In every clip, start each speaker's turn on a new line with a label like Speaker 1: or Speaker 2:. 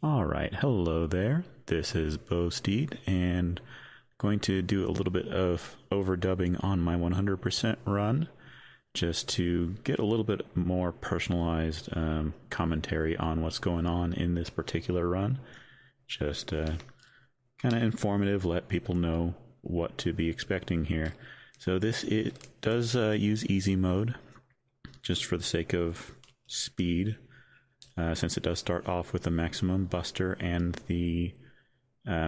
Speaker 1: Alright, hello there. This is Bo Steed, and going to do a little bit of overdubbing on my 100% run, just to get a little bit more personalized commentary on what's going on in this particular run. Just kind of informative, let people know what to be expecting here. So it does use easy mode, just for the sake of speed. Since it does start off with the maximum buster and the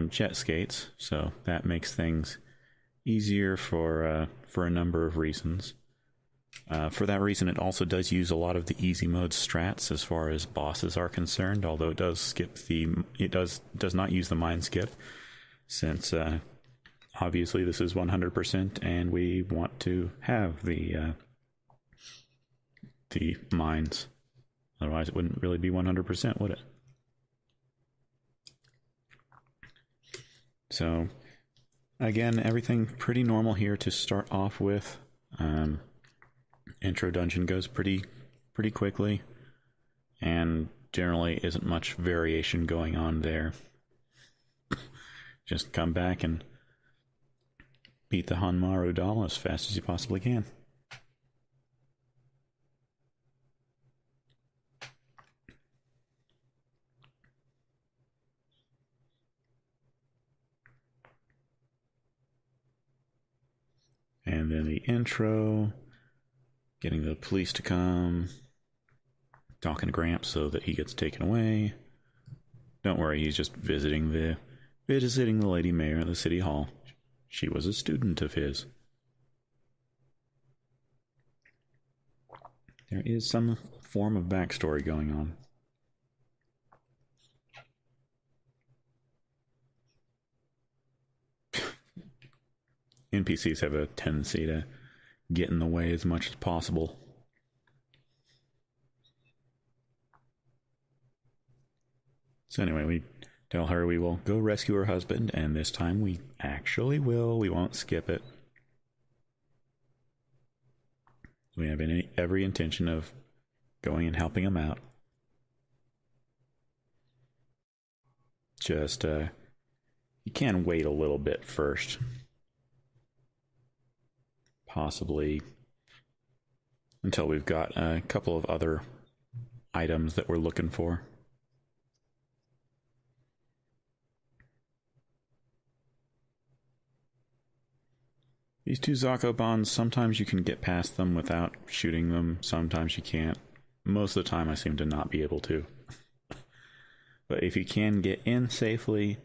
Speaker 1: jet skates, so that makes things easier for a number of reasons. For that reason, it also does use a lot of the easy mode strats as far as bosses are concerned. Although it does does not use the mine skip, since obviously this is 100% and we want to have the mines. Otherwise, it wouldn't really be 100%, would it? So, again, everything pretty normal here to start off with. Intro dungeon goes pretty quickly, and generally isn't much variation going on there. Just come back and beat the Hanmaru doll as fast as you possibly can. And then the intro, getting the police to come, talking to Gramps so that he gets taken away. Don't worry, he's just visiting the Lady Mayor at the City Hall. She was a student of his. There is some form of backstory going on. NPCs have a tendency to get in the way as much as possible. So anyway, we tell her we will go rescue her husband, and this time we actually will. We won't skip it. We have every intention of going and helping him out. Just, you can wait a little bit first. Possibly until we've got a couple of other items that we're looking for. These two Zako bonds, sometimes you can get past them without shooting them, sometimes you can't. Most of the time I seem to not be able to. But if you can get in safely,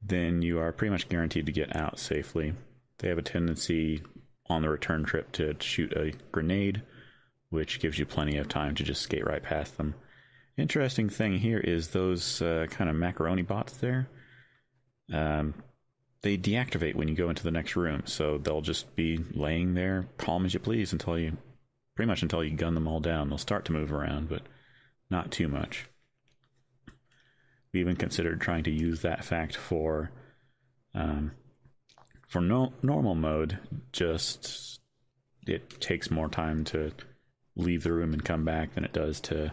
Speaker 1: then you are pretty much guaranteed to get out safely. They have a tendency on the return trip to shoot a grenade, which gives you plenty of time to just skate right past them. Interesting thing here is those kind of macaroni bots there. They deactivate when you go into the next room, so they'll just be laying there, calm as you please, pretty much until you gun them all down. They'll start to move around, but not too much. We even considered trying to use that fact for normal mode. Just it takes more time to leave the room and come back than it does to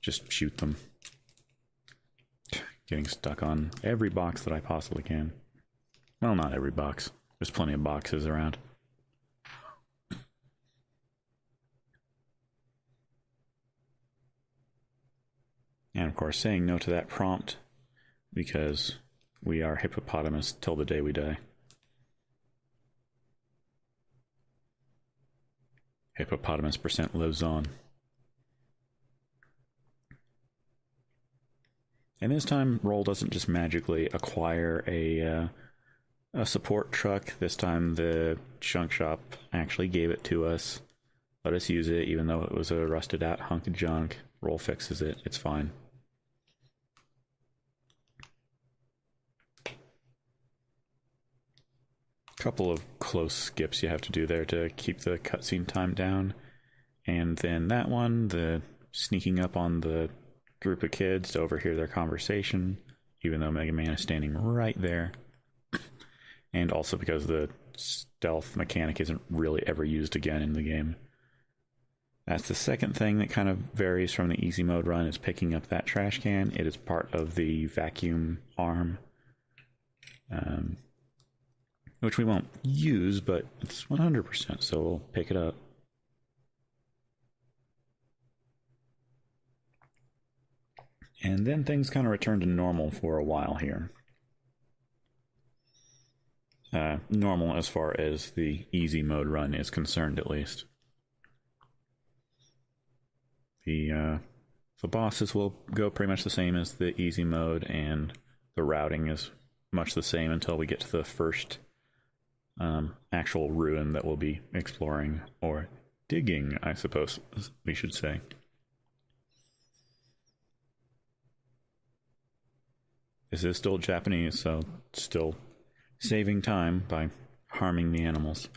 Speaker 1: just shoot them. Getting stuck on every box that I possibly can. Well, not every box. There's plenty of boxes around. And of course, saying no to that prompt, because we are hippopotamus till the day we die. Hippopotamus % lives on. And this time, Roll doesn't just magically acquire a support truck. This time, the junk shop actually gave it to us. Let us use it, even though it was a rusted out hunk of junk. Roll fixes it. It's fine. Couple of close skips you have to do there to keep the cutscene time down. And then that one, the sneaking up on the group of kids to overhear their conversation, even though Mega Man is standing right there. And also because the stealth mechanic isn't really ever used again in the game. That's the second thing that kind of varies from the easy mode run, is picking up that trash can. It is part of the vacuum arm, which we won't use, but it's 100%, so we'll pick it up. And then things kind of return to normal for a while here. Normal as far as the easy mode run is concerned, at least. The bosses will go pretty much the same as the easy mode, and the routing is much the same until we get to the first actual ruin that we'll be exploring, or digging, I suppose we should say. This is still Japanese, so still saving time by harming the animals.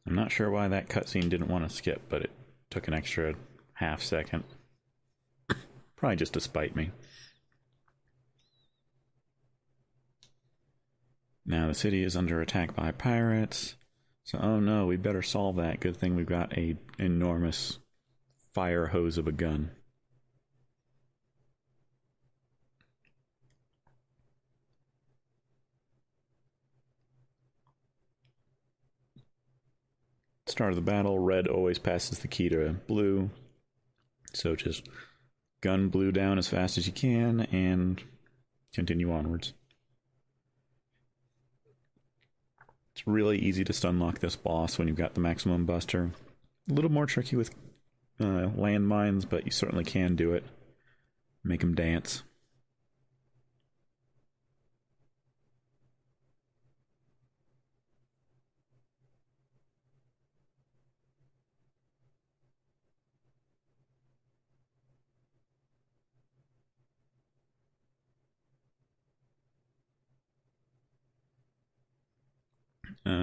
Speaker 1: I'm not sure why that cutscene didn't want to skip, but it took an extra half second. Probably just to spite me. Now the city is under attack by pirates. So, oh no, we better solve that. Good thing we've got a enormous fire hose of a gun. Start of the battle, red always passes the key to blue. So just gun blue down as fast as you can and continue onwards. It's really easy to stunlock this boss when you've got the maximum buster. A little more tricky with landmines, but you certainly can do it. Make them dance.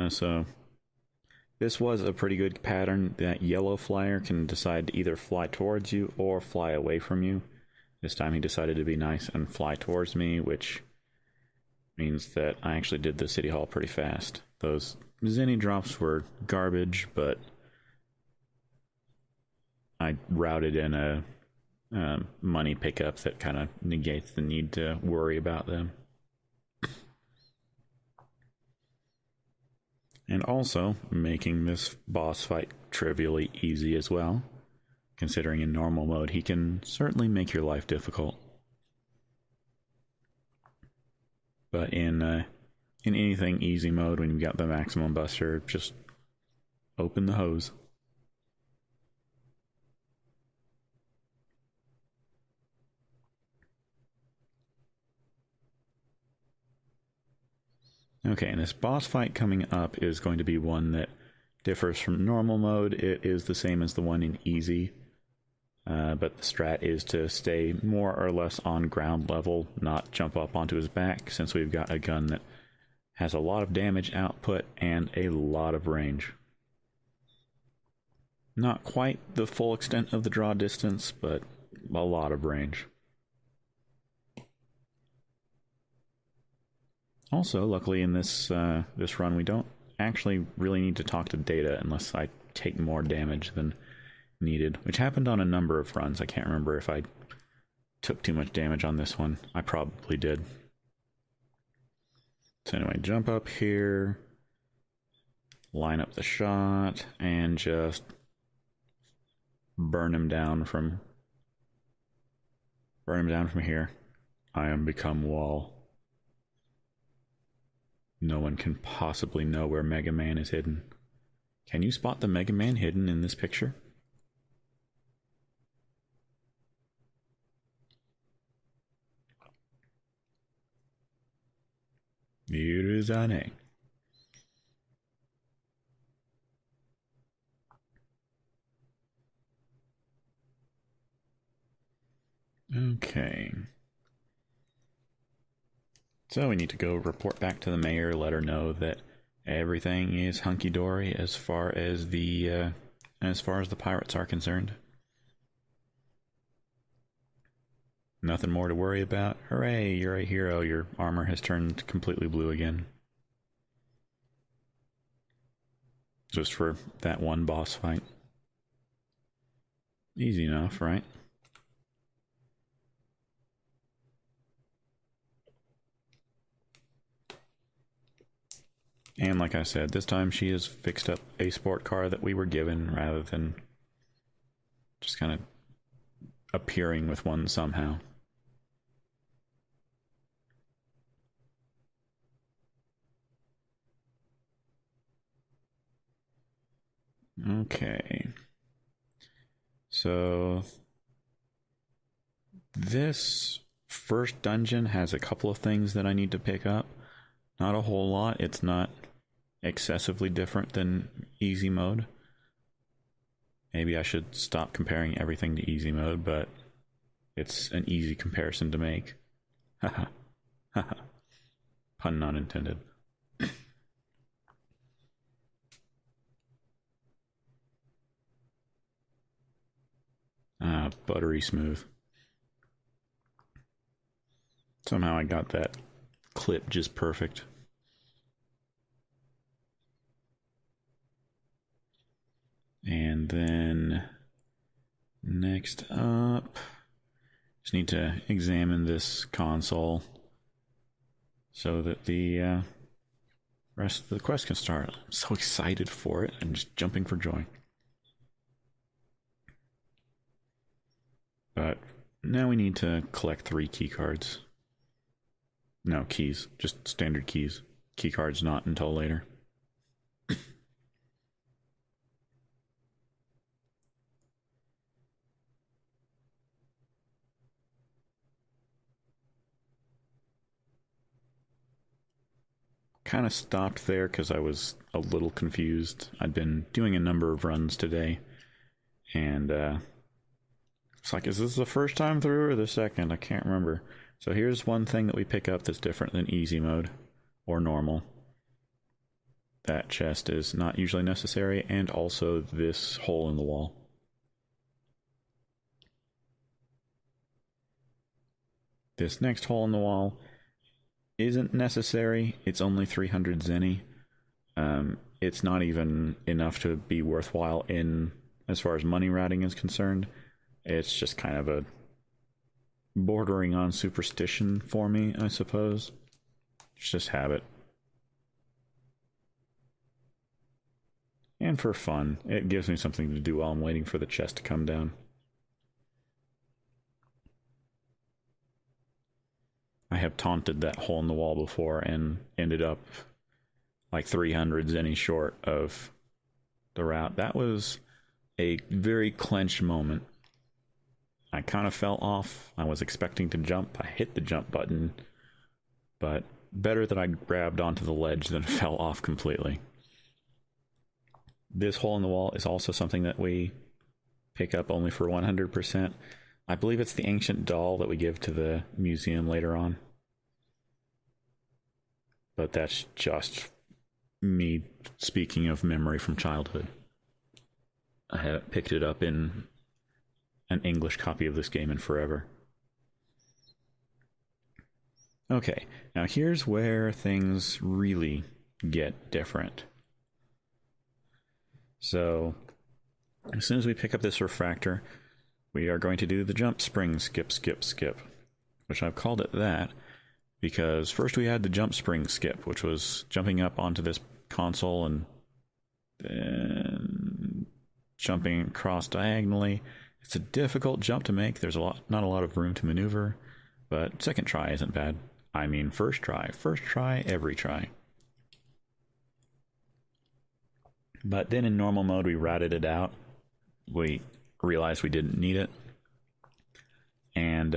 Speaker 1: So this was a pretty good pattern. That yellow flyer can decide to either fly towards you or fly away from you. This time he decided to be nice and fly towards me, which means that I actually did the city hall pretty fast. Those zenny drops were garbage, but I routed in a money pickup that kind of negates the need to worry about them. And also making this boss fight trivially easy as well. Considering in normal mode, he can certainly make your life difficult. But in anything easy mode, when you've got the maximum buster, just open the hose. Okay, and this boss fight coming up is going to be one that differs from normal mode. It is the same as the one in easy, but the strat is to stay more or less on ground level, not jump up onto his back, since we've got a gun that has a lot of damage output and a lot of range. Not quite the full extent of the draw distance, but a lot of range. Also, luckily in this run, we don't actually really need to talk to Data unless I take more damage than needed, which happened on a number of runs. I can't remember if I took too much damage on this one. I probably did. So anyway, jump up here, line up the shot, and just burn him down from here. I am become wall. No one can possibly know where Mega Man is hidden. Can you spot the Mega Man hidden in this picture? Iruzane. Okay. So we need to go report back to the mayor, let her know that Everything is hunky-dory as far as the pirates are concerned. Nothing more to worry about. Hooray, you're a hero. Your armor has turned completely blue again. Just for that one boss fight. Easy enough, right? And like I said, this time she has fixed up a sport car that we were given rather than just kind of appearing with one somehow. Okay. So this first dungeon has a couple of things that I need to pick up. Not a whole lot. It's not excessively different than easy mode. Maybe I should stop comparing everything to easy mode, but it's an easy comparison to make. Haha. Haha. Pun not intended. Buttery smooth. Somehow I got that clip just perfect. And then next up, just need to examine this console so that the rest of the quest can start. I'm so excited for it. I'm just jumping for joy. But now we need to collect 3 key cards. No, keys. Just standard keys. Key cards not until later. Kind of stopped there because I was a little confused. I'd been doing a number of runs today, and it's like, is this the first time through or the second? I can't remember. So here's one thing that we pick up that's different than easy mode or normal. That chest is not usually necessary, and also this hole in the wall. This next hole in the wall isn't necessary. It's only 300 zenny. It's not even enough to be worthwhile in as far as money routing is concerned. It's just kind of a bordering on superstition for me, I suppose. It's just habit. And for fun. It gives me something to do while I'm waiting for the chest to come down. I have taunted that hole in the wall before and ended up like 300 zenny short of the route. That was a very clenched moment. I kind of fell off. I was expecting to jump. I hit the jump button, but better that I grabbed onto the ledge than fell off completely. This hole in the wall is also something that we pick up only for 100%. I believe it's the ancient doll that we give to the museum later on. But that's just me speaking of memory from childhood. I haven't picked it up in an English copy of this game in forever. Okay, now here's where things really get different. So, as soon as we pick up this refractor, we are going to do the jump spring skip, which I've called it that because first we had the jump spring skip, which was jumping up onto this console and then jumping across diagonally. It's a difficult jump to make. There's not a lot of room to maneuver, but second try isn't bad. I mean, first try, every try. But then in normal mode, we routed it out. We realized we didn't need it. And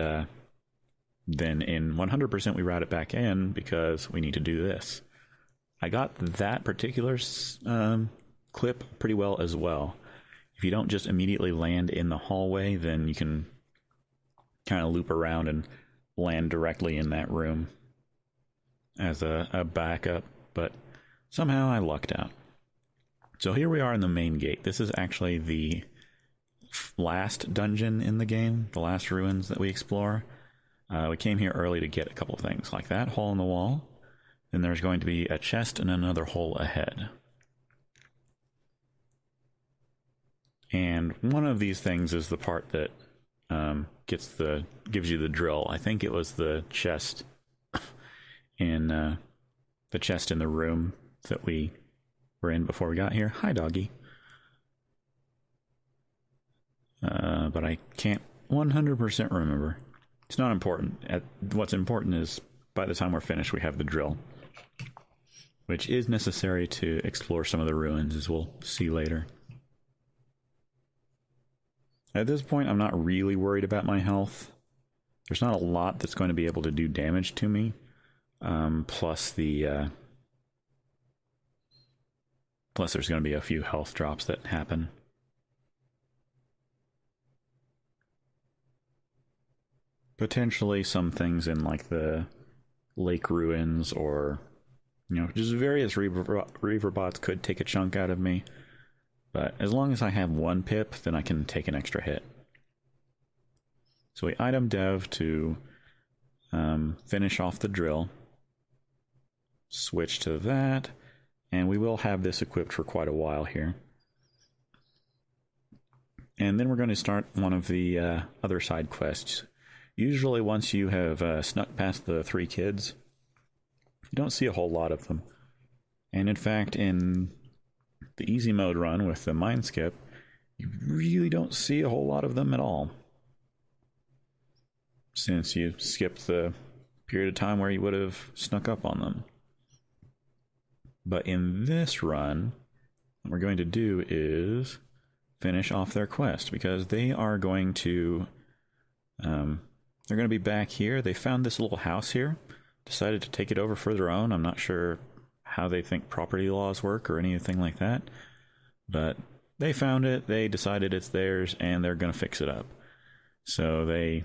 Speaker 1: then in 100%, we route it back in because we need to do this. I got that particular clip pretty well as well. If you don't just immediately land in the hallway, then you can kind of loop around and land directly in that room as a backup. But Somehow I lucked out. So here we are in the main gate. This is actually the last dungeon in the game, the last ruins that we explore. We came here early to get a couple of things, like that hole in the wall. Then there's going to be a chest and another hole ahead. And one of these things is the part that gives you the drill. I think it was the chest in the room that we were in before we got here. Hi, doggy. But I can't 100% remember. It's not important. What's important is by the time we're finished, we have the drill, which is necessary to explore some of the ruins, as we'll see later. At this point, I'm not really worried about my health. There's not a lot that's going to be able to do damage to me. Plus there's going to be a few health drops that happen. Potentially some things in like the lake ruins, or just various reaver bots could take a chunk out of me. But as long as I have one pip, then I can take an extra hit. So we item dev to finish off the drill. Switch to that, and we will have this equipped for quite a while here. And then we're going to start one of the other side quests. Usually once you have snuck past the 3 kids, you don't see a whole lot of them. And in fact, in the easy mode run with the mine skip, you really don't see a whole lot of them at all, since you skipped the period of time where you would have snuck up on them. But in this run, what we're going to do is finish off their quest, because they are going to they're going to be back here. They found this little house here, decided to take it over for their own. I'm not sure how they think property laws work or anything like that, but they found it, they decided it's theirs, and they're going to fix it up. So they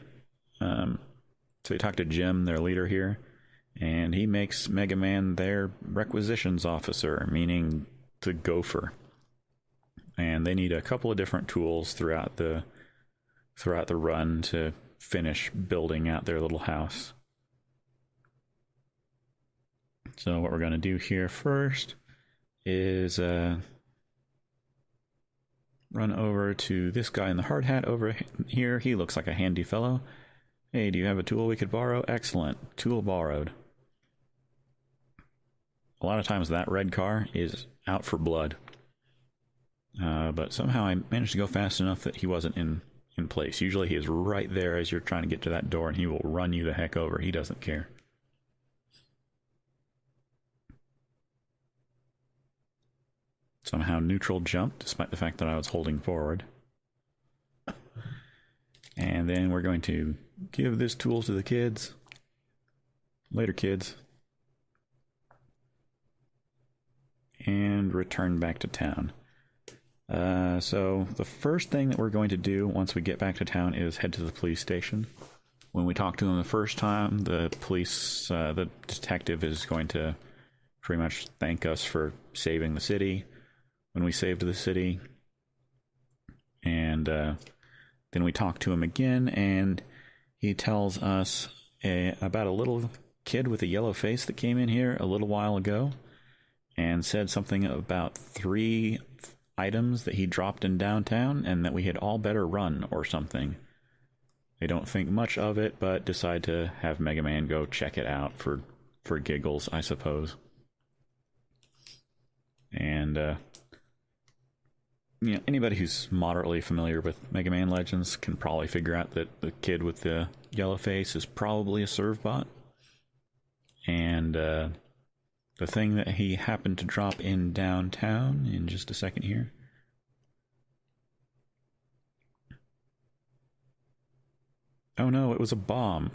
Speaker 1: talk to Jim, their leader here, and he makes Mega Man their requisitions officer, meaning the gopher. And they need a couple of different tools throughout the run to finish building out their little house. So what we're going to do here first is run over to this guy in the hard hat over here. He looks like a handy fellow. Hey, do you have a tool we could borrow? Excellent. Tool borrowed. A lot of times that red car is out for blood. But somehow I managed to go fast enough that he wasn't in place. Usually he is right there as you're trying to get to that door, and he will run you the heck over. He doesn't care. Somehow neutral jumped, despite the fact that I was holding forward. And then we're going to give this tool to the kids. Later, kids. And return back to town. So the first thing that we're going to do once we get back to town is head to the police station. When we talk to them the first time, the detective is going to pretty much thank us for saving the city when we saved the city. And then we talk to him again, and he tells us about a little kid with a yellow face that came in here a little while ago and said something about 3 items that he dropped in downtown and that we had all better run or something. They don't think much of it, but decide to have Mega Man go check it out for giggles, I suppose. And anybody who's moderately familiar with Mega Man Legends can probably figure out that the kid with the yellow face is probably a Servbot. And the thing that he happened to drop in downtown, in just a second here. Oh no, it was a bomb.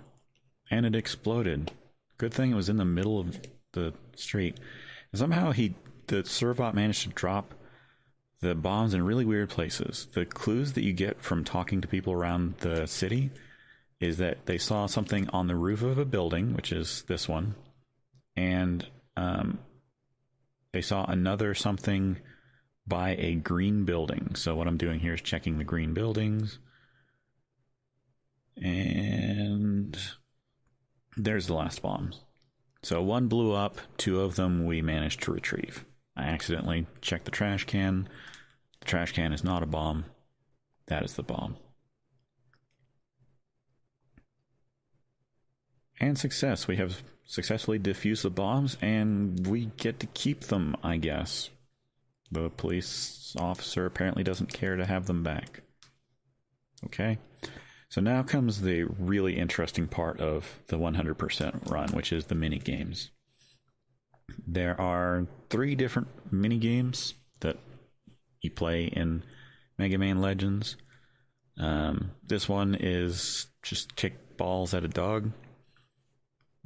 Speaker 1: And it exploded. Good thing it was in the middle of the street. And somehow the Servbot managed to drop the bombs in really weird places. The clues that you get from talking to people around the city is that they saw something on the roof of a building, which is this one, and they saw another something by a green building. So what I'm doing here is checking the green buildings. And there's the last bombs. So one blew up, 2 of them we managed to retrieve. I accidentally checked the trash can. The trash can is not a bomb. That is the bomb. And success. We have successfully defused the bombs, and we get to keep them, I guess. The police officer apparently doesn't care to have them back. Okay. So now comes the really interesting part of the 100% run, which is the mini games. There are 3 different mini games that you play in Mega Man Legends. This one is just kick balls at a dog.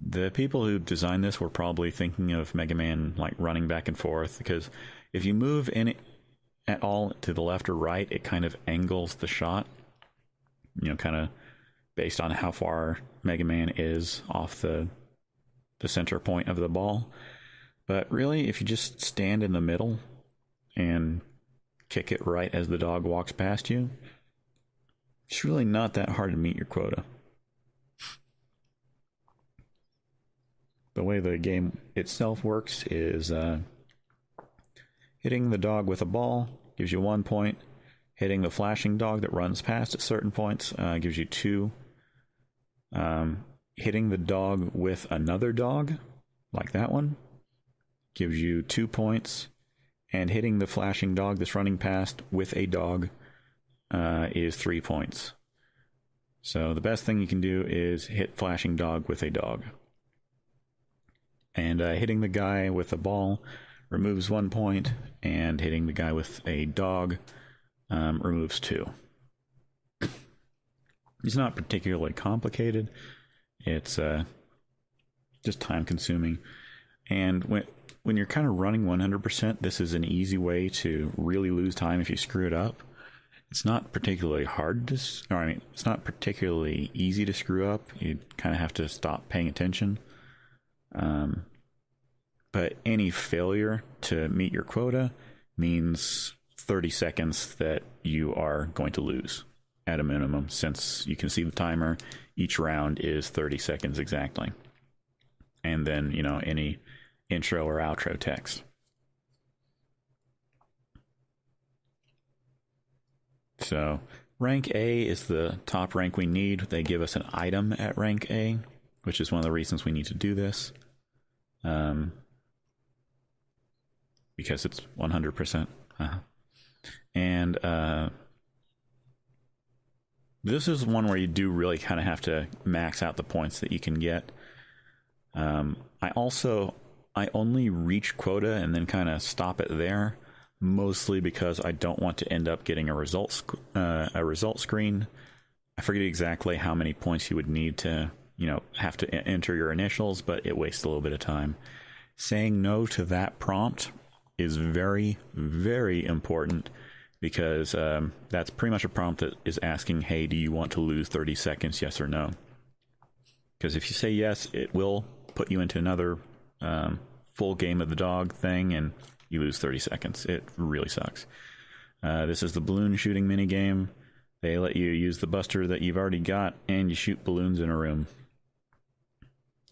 Speaker 1: The people who designed this were probably thinking of Mega Man like running back and forth, because if you move in it at all to the left or right, it kind of angles the shot, you know, kind of based on how far Mega Man is off the center point of the ball. But really, if you just stand in the middle and kick it right as the dog walks past you, it's really not that hard to meet your quota. The way the game itself works is hitting the dog with a ball gives you 1 point. Hitting the flashing dog that runs past at certain points gives you 2. Hitting the dog with another dog, like that one, gives you 2 points. And hitting the flashing dog that's running past with a dog is 3 points. So the best thing you can do is hit flashing dog with a dog. And hitting the guy with a ball removes 1 point, and hitting the guy with a dog removes 2. It's not particularly complicated. It's just time consuming. And when you're kind of running 100%, this is an easy way to really lose time if you screw it up. It's not particularly it's not particularly easy to screw up. You kind of have to stop paying attention. But any failure to meet your quota means 30 seconds that you are going to lose at a minimum, since you can see the timer. Each round is 30 seconds exactly. And then, you know, any intro or outro text. So rank A is the top rank we need. They give us an item at rank A, which is one of the reasons we need to do this. Because it's 100%. And this is one where you do really kind of have to max out the points that you can get. I only reach quota and then kind of stop it there, mostly because I don't want to end up getting a result screen. I forget exactly how many points you would need to, you know, have to enter your initials, but it wastes a little bit of time. Saying no to that prompt is very, very important, because that's pretty much a prompt that is asking, hey, do you want to lose 30 seconds, yes or no? Because if you say yes, it will put you into another full game of the dog thing, and you lose 30 seconds. It really sucks. This is the balloon shooting minigame. They let you use the buster that you've already got, and you shoot balloons in a room.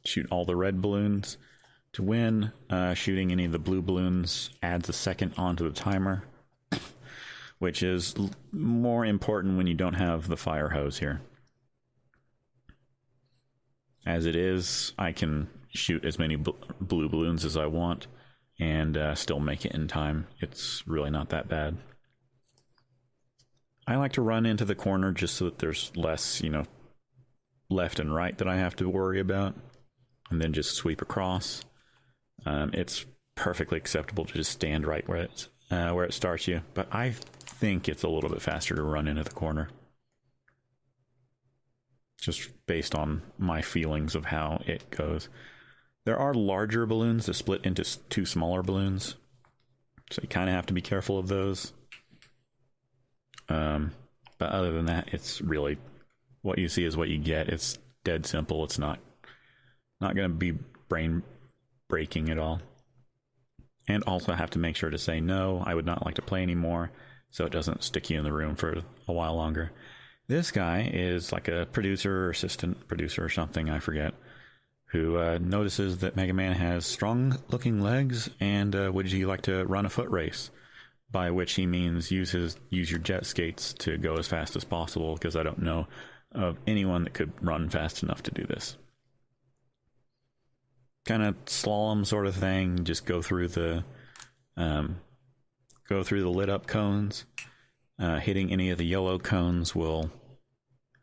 Speaker 1: Shoot all the red balloons to win. Shooting any of the blue balloons adds a second onto the timer, which is more important when you don't have the fire hose here. As it is, I can shoot as many blue balloons as I want and still make it in time. It's really not that bad. I like to run into the corner just so that there's less, you know, left and right that I have to worry about, and then just sweep across. It's perfectly acceptable to just stand right where it starts you, but I think it's a little bit faster to run into the corner, just based on my feelings of how it goes. There are larger balloons that split into 2 smaller balloons, so you kind of have to be careful of those. But other than that, it's really what you see is what you get. It's dead simple. It's not going to be brain breaking at all. and also have to make sure to say no, I would not like to play anymore, so it doesn't stick you in the room for a while longer. This guy is like a producer or assistant producer or something, I forget, who notices that Mega Man has strong looking legs and would you like to run a foot race? By which he means use your jet skates to go as fast as possible, because I don't know of anyone that could run fast enough to do this. Kind of slalom sort of thing, just go through the lit up cones. Hitting any of the yellow cones will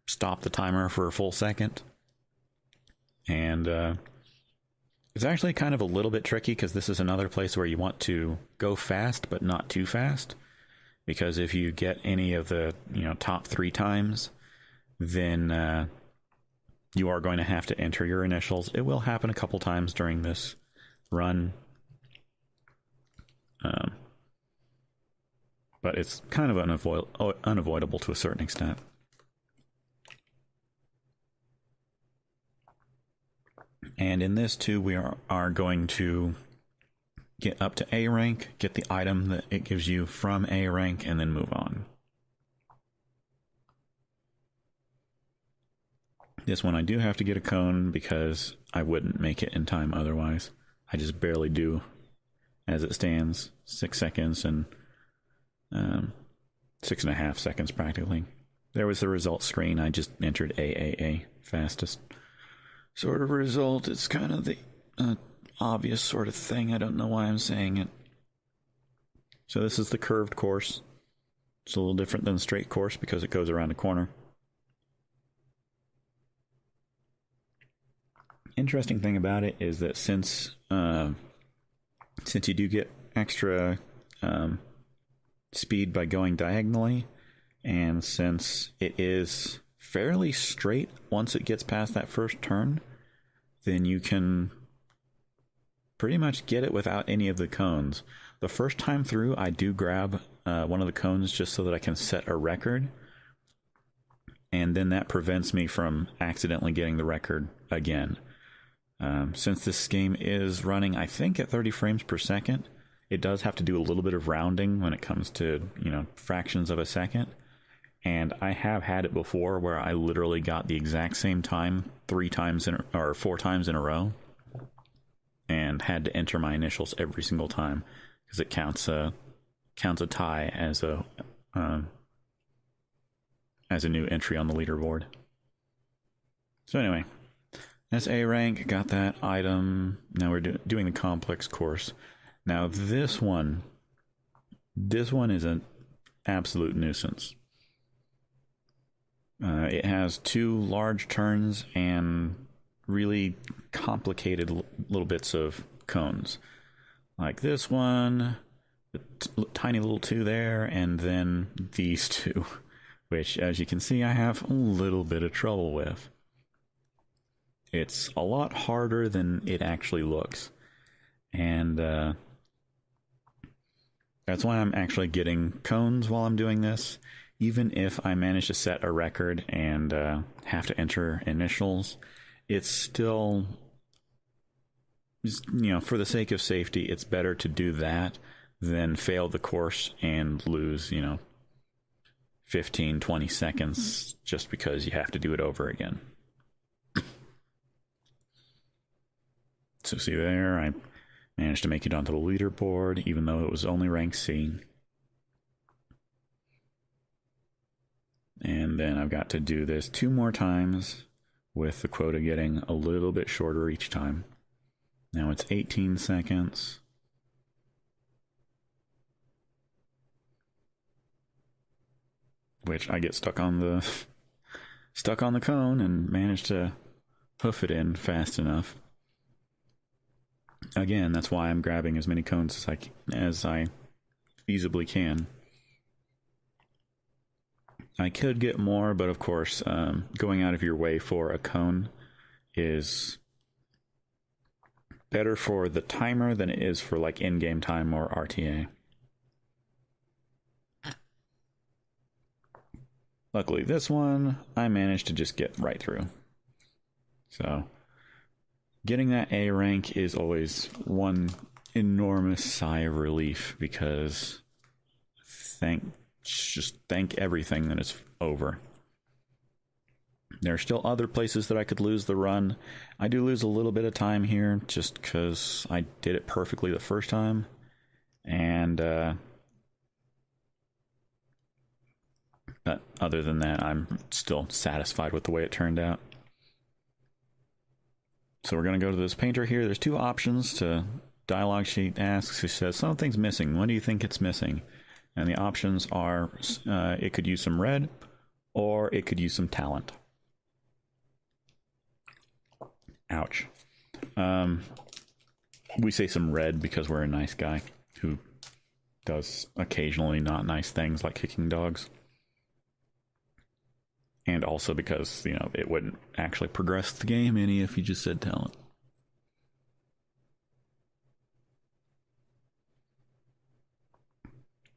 Speaker 1: stop the timer for a full second. And it's actually kind of a little bit tricky, because this is another place where you want to go fast but not too fast, because if you get any of the top 3 times, then you are going to have to enter your initials. It will happen a couple times during this run, but it's kind of unavoidable to a certain extent. And in this too, we are going to get up to A rank, get the item that it gives you from A rank, and then move on. This one I do have to get a cone, because I wouldn't make it in time otherwise. I just barely do as it stands. 6 seconds and 6.5 seconds practically. There was the results screen. I just entered AAA, fastest sort of result. It's kind of the obvious sort of thing. I don't know why I'm saying it. So this is the curved course. It's a little different than the straight course because it goes around a corner. Interesting thing about it is that since you do get extra speed by going diagonally, and since it is fairly straight once it gets past that first turn, then you can pretty much get it without any of the cones. The first time through, I do grab one of the cones just so that I can set a record, and then that prevents me from accidentally getting the record again. Since this game is running, I think, at 30 frames per second, it does have to do a little bit of rounding when it comes to, fractions of a second. And I have had it before where I literally got the exact same time 4 times in a row, and had to enter my initials every single time, because it counts a tie as a new entry on the leaderboard. So anyway, that's A rank, got that item. Now we're doing the complex course. Now this one is an absolute nuisance. It has 2 large turns and really complicated little bits of cones. Like this one, the tiny little 2 there, and then these 2, which, as you can see, I have a little bit of trouble with. It's a lot harder than it actually looks. And that's why I'm actually getting cones while I'm doing this. Even if I manage to set a record and have to enter initials, it's still, for the sake of safety, it's better to do that than fail the course and lose, 15, 20 seconds just because you have to do it over again. So see there, I managed to make it onto the leaderboard, even though it was only rank C. And then I've got to do this 2 more times, with the quota getting a little bit shorter each time. Now it's 18 seconds. Which I get stuck on the cone and manage to hoof it in fast enough. Again, that's why I'm grabbing as many cones as I feasibly can. I could get more, but of course, going out of your way for a cone is better for the timer than it is for like in-game time or RTA. Luckily, this one I managed to just get right through. So getting that A rank is always one enormous sigh of relief because just thank everything that it's over. There are still other places that I could lose the run. I do lose a little bit of time here just because I did it perfectly the first time. And, but other than that, I'm still satisfied with the way it turned out. So we're going to go to this painter here. There's two options to dialogue sheet asks. He says, something's missing. What do you think it's missing? And the options are it could use some red or it could use some talent. Ouch. We say some red because we're a nice guy who does occasionally not nice things like kicking dogs. And also because, you know, it wouldn't actually progress the game any if you just said talent.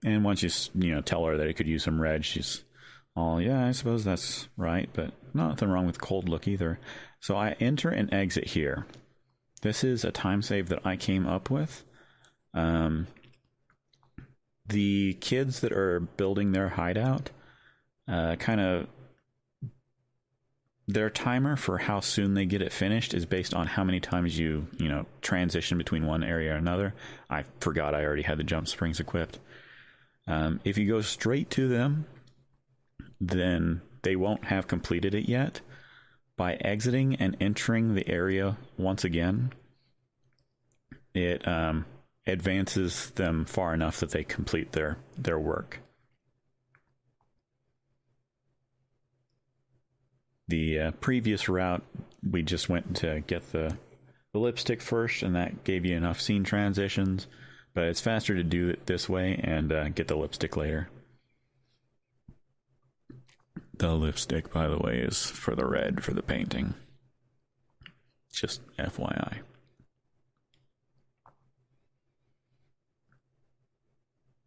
Speaker 1: And once you know, tell her that it could use some red, she's all, yeah, I suppose that's right, but nothing wrong with cold look either. So I enter and exit here. This is a time save that I came up with. The kids that are building their hideout, their timer for how soon they get it finished is based on how many times you transition between one area or another. I forgot I already had the jump springs equipped. If you go straight to them, then they won't have completed it yet. By exiting and entering the area once again, it advances them far enough that they complete their work. The previous route, we just went to get the lipstick first, and that gave you enough scene transitions, but it's faster to do it this way and get the lipstick later. The lipstick, by the way, is for the red for the painting. Just FYI.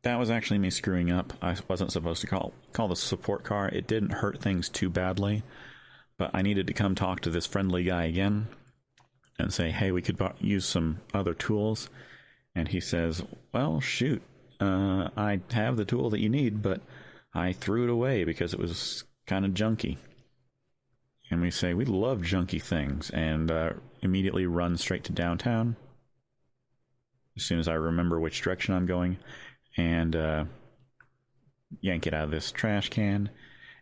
Speaker 1: That was actually me screwing up. I wasn't supposed to call the support car. It didn't hurt things too badly, but I needed to come talk to this friendly guy again and say, hey, we could use some other tools. And he says, well, shoot, I have the tool that you need, but I threw it away because it was kind of junky. And we say, we love junky things, and immediately run straight to downtown as soon as I remember which direction I'm going, and yank it out of this trash can.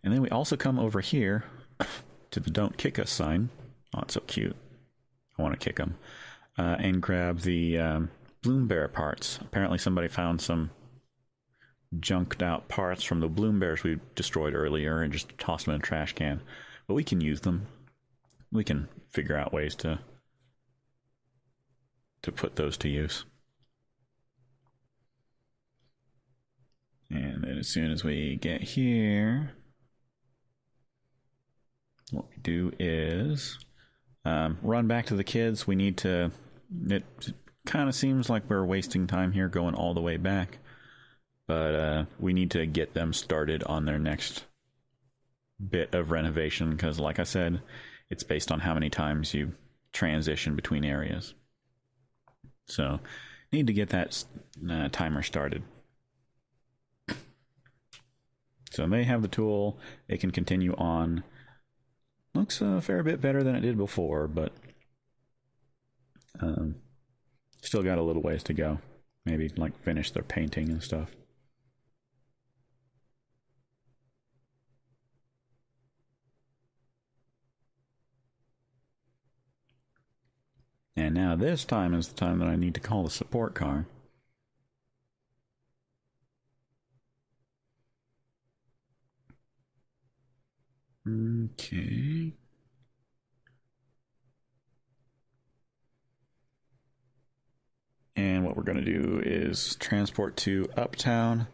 Speaker 1: And then we also come over here to the don't kick us sign. Oh, it's so cute. I want to kick them. And grab the Bloom Bear parts. Apparently somebody found some junked out parts from the Bloom Bears we destroyed earlier and just tossed them in a trash can. But we can use them. We can figure out ways to put those to use. And then as soon as we get here, what we do is run back to the kids. We need to... It kind of seems like we're wasting time here going all the way back. But we need to get them started on their next bit of renovation because, like I said, it's based on how many times you transition between areas. So, need to get that timer started. So they have the tool. They can continue on. Looks a fair bit better than it did before, but still got a little ways to go. Maybe like finish their painting and stuff. And now this time is the time that I need to call the support car. Okay. And what we're going to do is transport to Uptown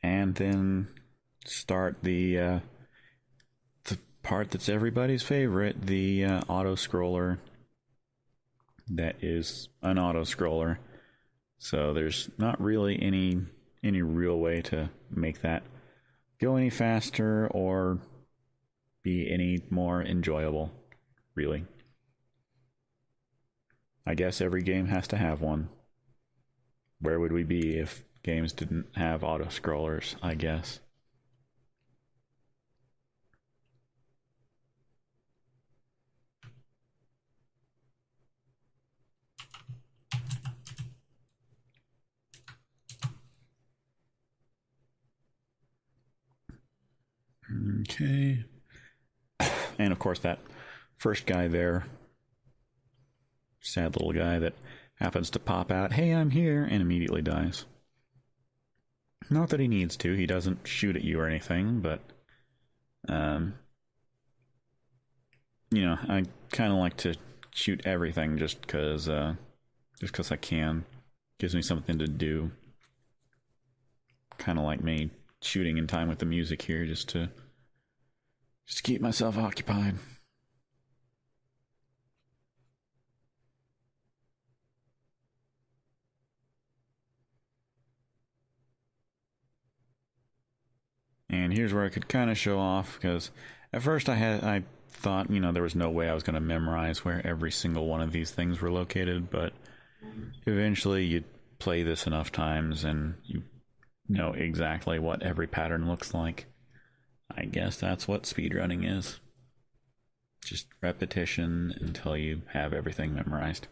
Speaker 1: and then start the part that's everybody's favorite, the auto scroller. That is an auto scroller. So there's not really any real way to make that go any faster or be any more enjoyable, really. I guess every game has to have one. where would we be if games didn't have auto-scrollers, I guess. Okay. And of course that first guy there, sad little guy that happens to pop out, hey, I'm here, and immediately dies. Not that he needs to, he doesn't shoot at you or anything, but you know, I kind of like to shoot everything just because I can. Gives me something to do. Kind of like me shooting in time with the music here, just to keep myself occupied. And here's where I could kind of show off, because at first I thought, you know, there was no way I was going to memorize where every single one of these things were located, but eventually you play this enough times and you know exactly what every pattern looks like. I guess that's what speedrunning is. Just repetition until you have everything memorized.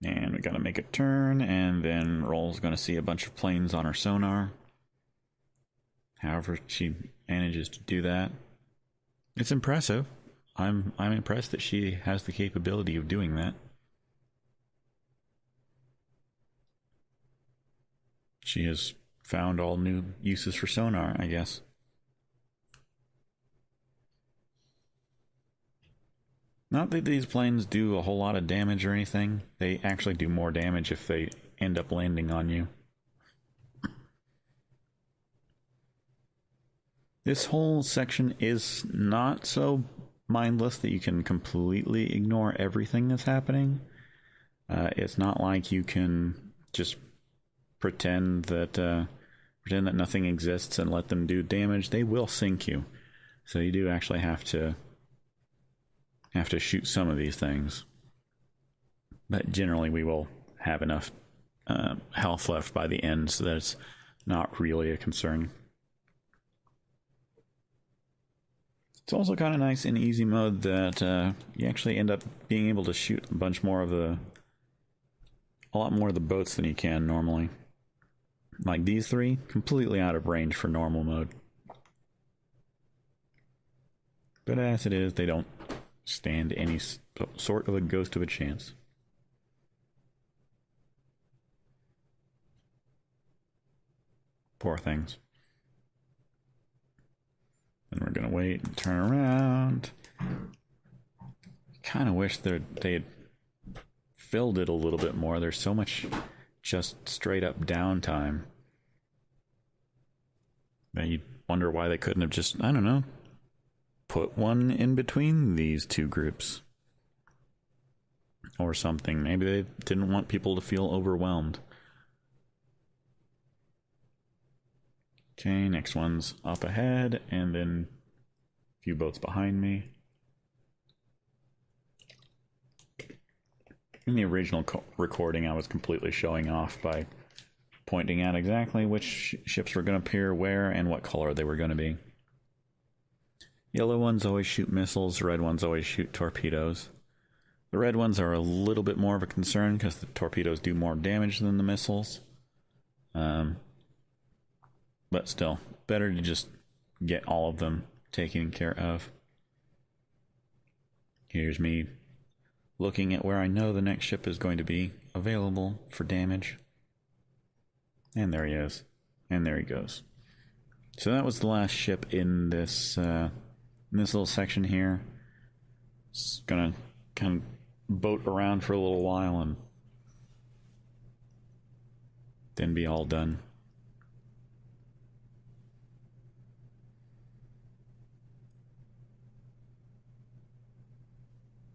Speaker 1: And we gotta make a turn, and then Roll's gonna see a bunch of planes on her sonar. However she manages to do that. It's impressive. I'm impressed that she has the capability of doing that. She has found all new uses for sonar, I guess. Not that these planes do a whole lot of damage or anything. They actually do more damage if they end up landing on you. This whole section is not so mindless that you can completely ignore everything that's happening. It's not like you can just pretend that nothing exists and let them do damage. They will sink you. So you do actually have to shoot some of these things. But generally we will have enough health left by the end so that it's not really a concern. It's also kind of nice in easy mode that you actually end up being able to shoot a lot more of the boats than you can normally. Like these three, completely out of range for normal mode. But as it is, they don't stand any sort of a ghost of a chance. Poor things. And we're gonna wait and turn around. Kind of wish they had filled it a little bit more. There's so much just straight up downtime. And you wonder why they couldn't have just, I don't know, put one in between these two groups. Or something. Maybe they didn't want people to feel overwhelmed. Okay, next one's up ahead, and then a few boats behind me. In the original recording, I was completely showing off by pointing out exactly which ships were going to appear where and what color they were going to be. Yellow ones always shoot missiles, red ones always shoot torpedoes. The red ones are a little bit more of a concern because the torpedoes do more damage than the missiles. But still, better to just get all of them taken care of. Here's me looking at where I know the next ship is going to be available for damage. And there he is. And there he goes. So that was the last ship in this little section here. It's gonna kind of boat around for a little while and then be all done.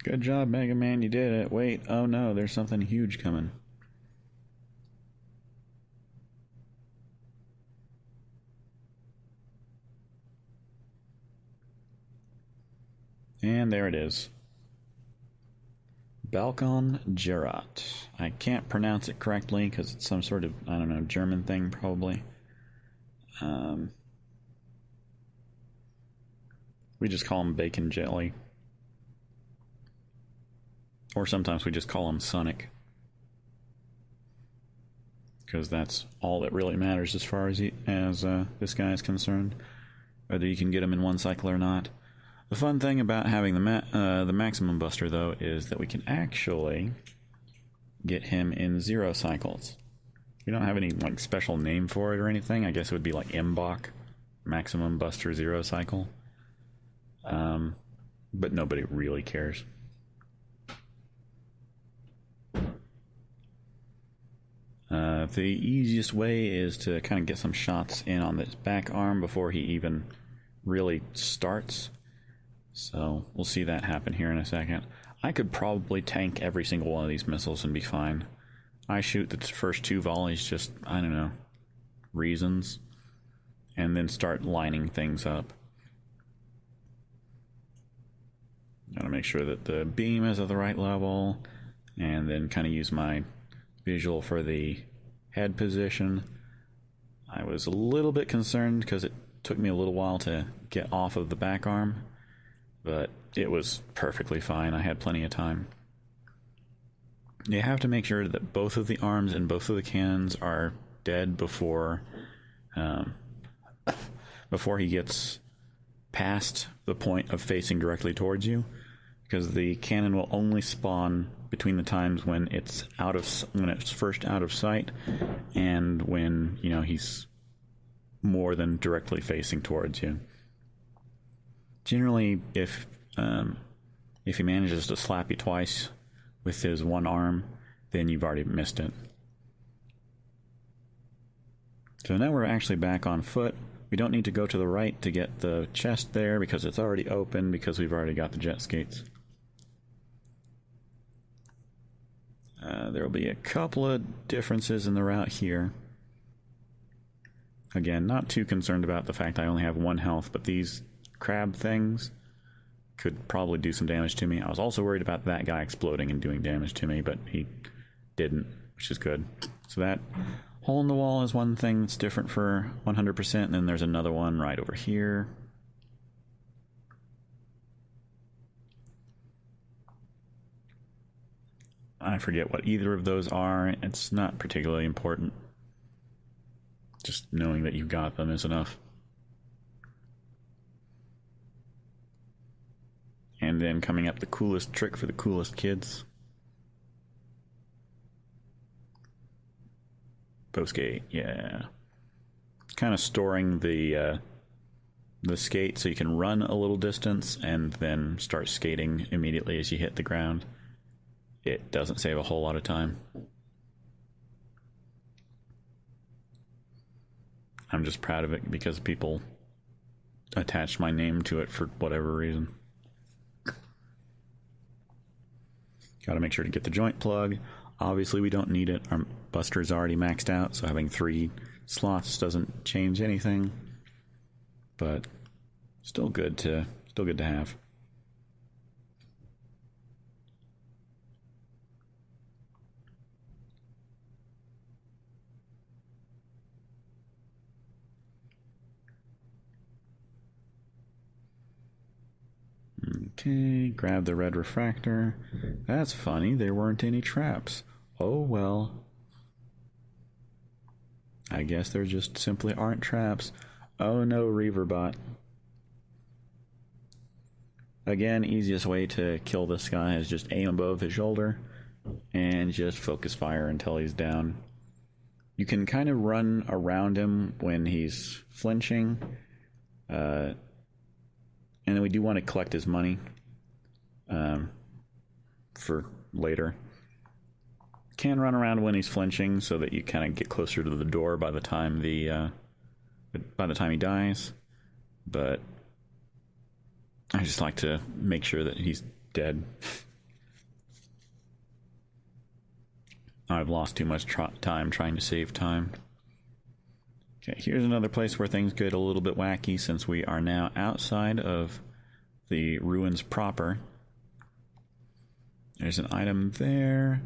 Speaker 1: Good job, Mega Man, you did it. Wait, oh no, there's something huge coming. And there it is. Balkon Gerat. I can't pronounce it correctly because it's some sort of, I don't know, German thing probably. We just call him Bacon Jelly. Or sometimes we just call him Sonic. Because that's all that really matters as far as this guy is concerned. Whether you can get him in one cycle or not. The fun thing about having the maximum buster, though, is that we can actually get him in 0 cycles. We don't have any like special name for it or anything. I guess it would be like MBOC, maximum buster 0 cycle. But nobody really cares. The easiest way is to kind of get some shots in on this back arm before he even really starts. So we'll see that happen here in a second. I could probably tank every single one of these missiles and be fine. I shoot the first 2 volleys just, I don't know, reasons, and then start lining things up. Gotta make sure that the beam is at the right level, and then kind of use my visual for the head position. I was a little bit concerned because it took me a little while to get off of the back arm, but it was perfectly fine. I had plenty of time. You have to make sure that both of the arms and both of the cannons are dead before he gets past the point of facing directly towards you, because the cannon will only spawn between the times when it's first out of sight and when, you know, he's more than directly facing towards you. Generally, if he manages to slap you twice with his one arm, then you've already missed it. So now we're actually back on foot. We don't need to go to the right to get the chest there because it's already open, because we've already got the jet skates. There will be a couple of differences in the route here. Again, not too concerned about the fact I only have 1 health, but these crab things could probably do some damage to me. I was also worried about that guy exploding and doing damage to me, but he didn't, which is good. So that hole in the wall is one thing that's different for 100%, and then there's another one right over here. I forget what either of those are. It's not particularly important. Just knowing that you got them is enough. And then coming up, the coolest trick for the coolest kids. Postgate, yeah. Kind of storing the skate so you can run a little distance and then start skating immediately as you hit the ground. It doesn't save a whole lot of time. I'm just proud of it because people attached my name to it for whatever reason. Gotta make sure to get the joint plug. Obviously we don't need it. Our buster's already maxed out, so having 3 slots doesn't change anything. But still good to have. Okay, grab the red refractor. That's funny, there weren't any traps. Oh well. I guess there just simply aren't traps. Oh no, Reaverbot. Again, easiest way to kill this guy is just aim above his shoulder and just focus fire until he's down. You can kind of run around him when he's flinching. And then we do want to collect his money for later. Can run around when he's flinching so that you kind of get closer to the door by the time he dies. But I just like to make sure that he's dead. I've lost too much time trying to save time. Okay, here's another place where things get a little bit wacky since we are now outside of the ruins proper. There's an item there.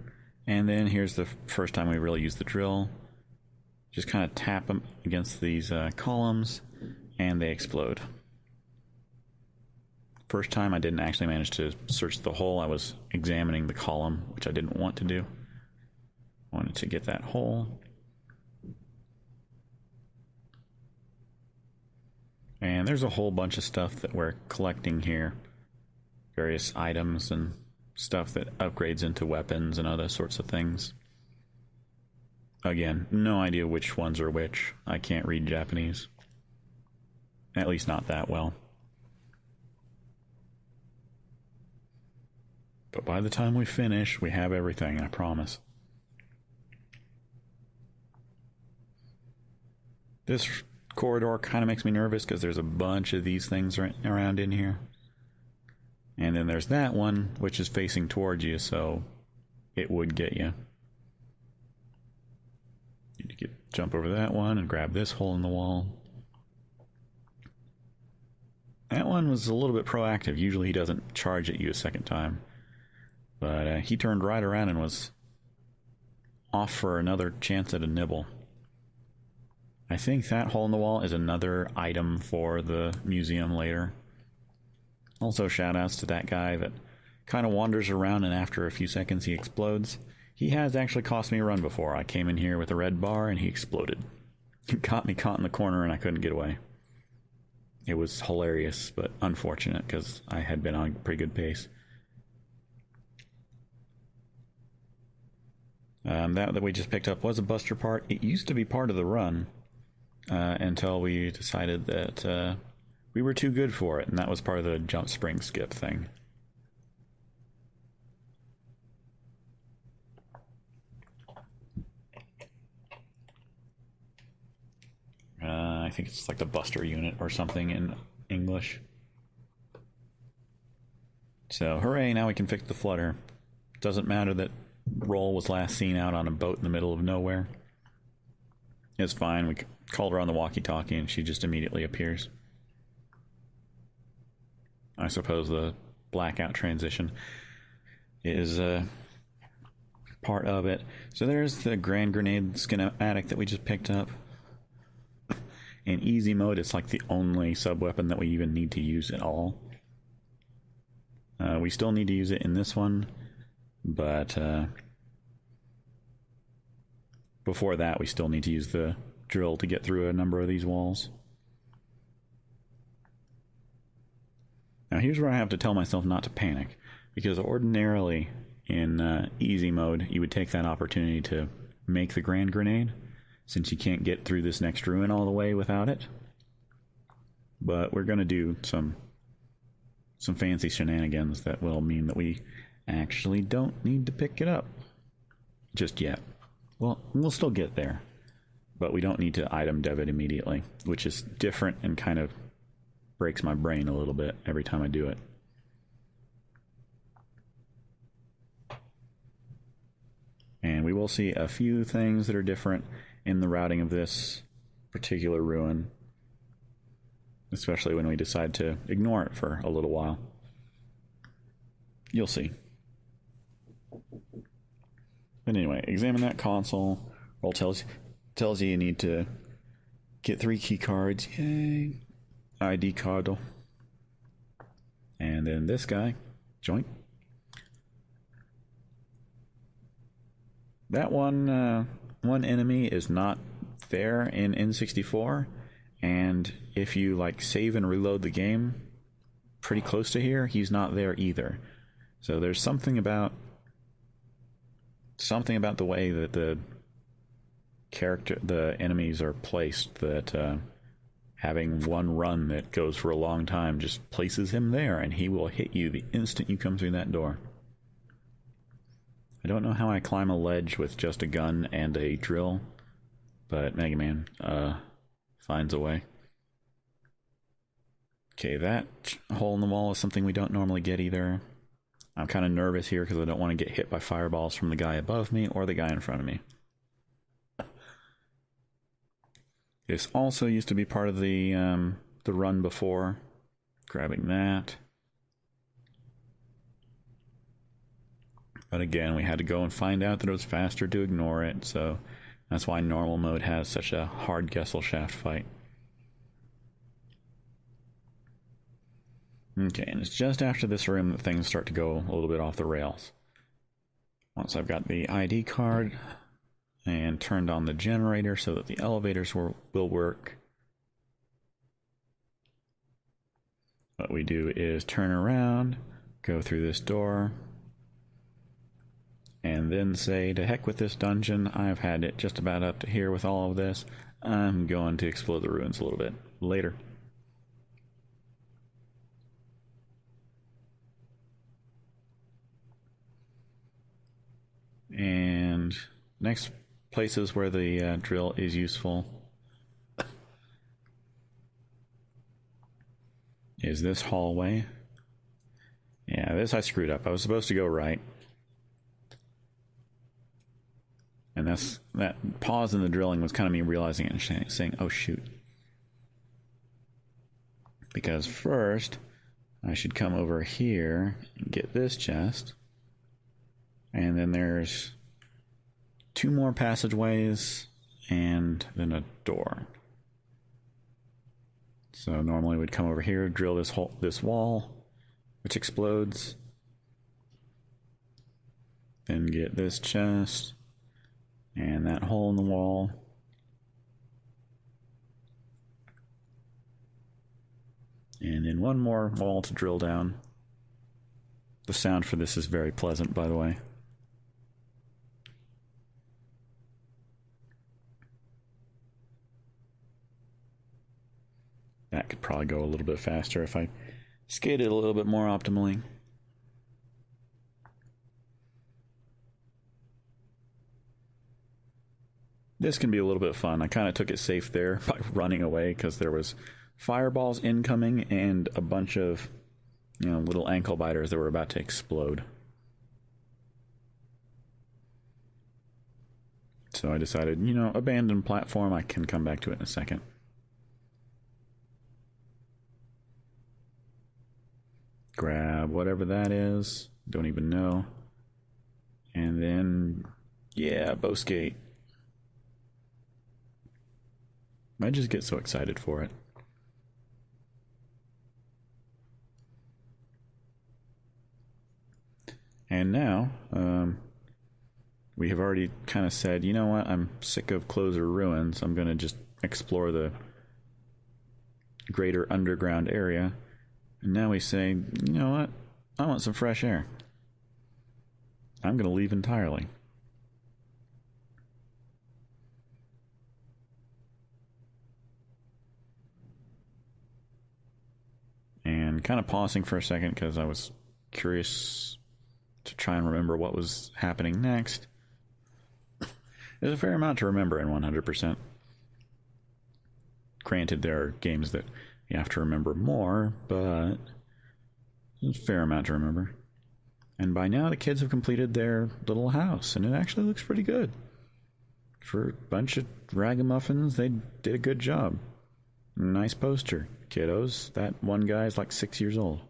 Speaker 1: And then here's the first time we really use the drill. Just kind of tap them against these columns, and they explode. First time I didn't actually manage to search the hole. I was examining the column, which I didn't want to do. I wanted to get that hole. And there's a whole bunch of stuff that we're collecting here. Various items and stuff that upgrades into weapons and other sorts of things. Again, no idea which ones are which. I can't read Japanese. At least not that well. But by the time we finish, we have everything, I promise. This corridor kind of makes me nervous because there's a bunch of these things around in here. And then there's that one, which is facing towards you, so it would get you. You need to jump over that one and grab this hole in the wall. That one was a little bit proactive. Usually he doesn't charge at you a second time. But he turned right around and was off for another chance at a nibble. I think that hole in the wall is another item for the museum later. Also, shoutouts to that guy that kind of wanders around and after a few seconds he explodes. He has actually cost me a run before. I came in here with a red bar and he exploded. He got me caught in the corner and I couldn't get away. It was hilarious, but unfortunate because I had been on a pretty good pace. That we just picked up was a buster part. It used to be part of the run until we decided that we were too good for it, and that was part of the jump spring skip thing. I think it's like the buster unit or something in English. So, hooray, now we can fix the flutter. Doesn't matter that Roll was last seen out on a boat in the middle of nowhere. It's fine. We called her on the walkie-talkie and she just immediately appears. I suppose the blackout transition is part of it. So there's the Grand Grenade schematic that we just picked up. In easy mode, it's like the only sub-weapon that we even need to use at all. We still need to use it in this one. But before that, we still need to use the drill to get through a number of these walls. Now here's where I have to tell myself not to panic, because ordinarily in easy mode, you would take that opportunity to make the Grand Grenade, since you can't get through this next ruin all the way without it. But we're going to do some fancy shenanigans that will mean that we actually don't need to pick it up just yet. Well, we'll still get there, but we don't need to item dev it immediately, which is different and kind of breaks my brain a little bit every time I do it. And we will see a few things that are different in the routing of this particular ruin, especially when we decide to ignore it for a little while. You'll see. But anyway, examine that console. Roll tells you you need to get 3 key cards. Yay. ID card. And then this guy. Joint. That one enemy is not there in N64. And if you like save and reload the game pretty close to here, he's not there either. So there's something about the way that the enemies are placed that having one run that goes for a long time just places him there, and he will hit you the instant you come through that door. I don't know how I climb a ledge with just a gun and a drill, but Mega Man finds a way. Okay, that hole in the wall is something we don't normally get either. I'm kind of nervous here because I don't want to get hit by fireballs from the guy above me or the guy in front of me. This also used to be part of the run before. Grabbing that. But again, we had to go and find out that it was faster to ignore it, so that's why normal mode has such a hard Gesellschaft fight. Okay, and it's just after this room that things start to go a little bit off the rails. Once I've got the ID card and turned on the generator so that the elevators will work, what we do is turn around, go through this door, and then say, to heck with this dungeon, I've had it just about up to here with all of this. I'm going to explore the ruins a little bit later. And next places where the drill is useful is this hallway. Yeah, this I screwed up. I was supposed to go right. And that pause in the drilling was kind of me realizing it and saying, oh shoot. Because first, I should come over here and get this chest. And then there's 2 more passageways and then a door. So normally we'd come over here, drill this wall, which explodes. Then get this chest and that hole in the wall. And then 1 more wall to drill down. The sound for this is very pleasant, by the way. That could probably go a little bit faster if I skated a little bit more optimally. This can be a little bit fun. I kind of took it safe there by running away because there was fireballs incoming and a bunch of, little ankle biters that were about to explode. So I decided, abandon platform. I can come back to it in a second. Grab whatever that is. Don't even know. And then, yeah, bow skate. I just get so excited for it. And now, we have already kind of said, you know what, I'm sick of closer ruins. I'm going to just explore the greater underground area. And now we say, you know what, I want some fresh air. I'm going to leave entirely. And kind of pausing for a second because I was curious to try and remember what was happening next. There's a fair amount to remember in 100%. Granted, there are games that you have to remember more, but there's a fair amount to remember. And by now, the kids have completed their little house, and it actually looks pretty good. For a bunch of ragamuffins, they did a good job. Nice poster, kiddos. That one guy is like 6 years old.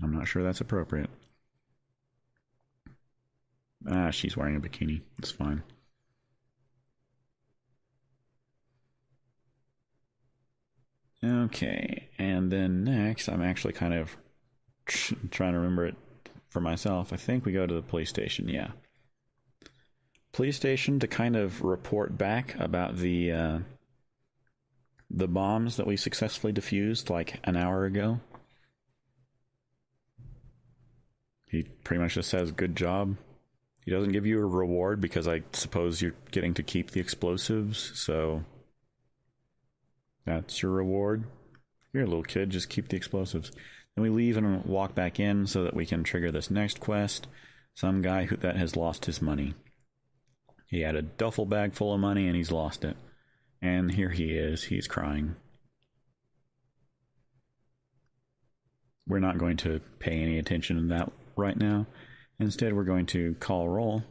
Speaker 1: I'm not sure that's appropriate. She's wearing a bikini. It's fine. Okay, and then next, I'm actually kind of trying to remember it for myself. I think we go to the police station, yeah. Police station to kind of report back about the bombs that we successfully defused like an hour ago. He pretty much just says, good job. He doesn't give you a reward because I suppose you're getting to keep the explosives, so that's your reward. Here, little kid, just keep the explosives. Then we leave and walk back in so that we can trigger this next quest. Some guy that has lost his money. He had a duffel bag full of money and he's lost it. And here he is. He's crying. We're not going to pay any attention to that right now. Instead, we're going to call roll,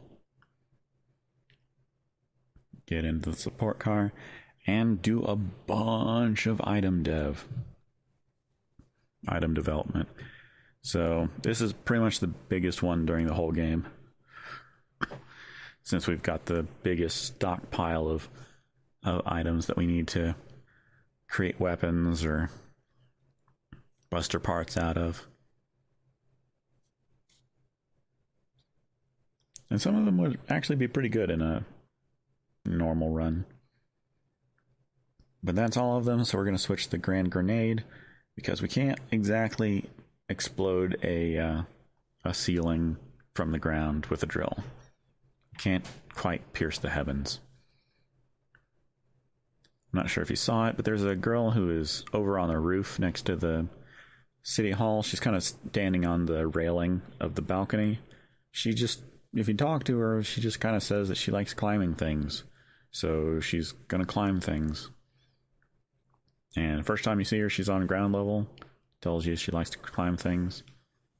Speaker 1: get into the support car, and do a bunch of item development. So this is pretty much the biggest one during the whole game, since we've got the biggest stockpile of items that we need to create weapons or buster parts out of. And some of them would actually be pretty good in a normal run. But that's all of them, so we're going to switch to the Grand Grenade, because we can't exactly explode a ceiling from the ground with a drill. Can't quite pierce the heavens. I'm not sure if you saw it, but there's a girl who is over on the roof next to the city hall. She's kind of standing on the railing of the balcony. She just, if you talk to her, she just kind of says that she likes climbing things. So she's going to climb things. And the first time you see her, she's on ground level. Tells you she likes to climb things.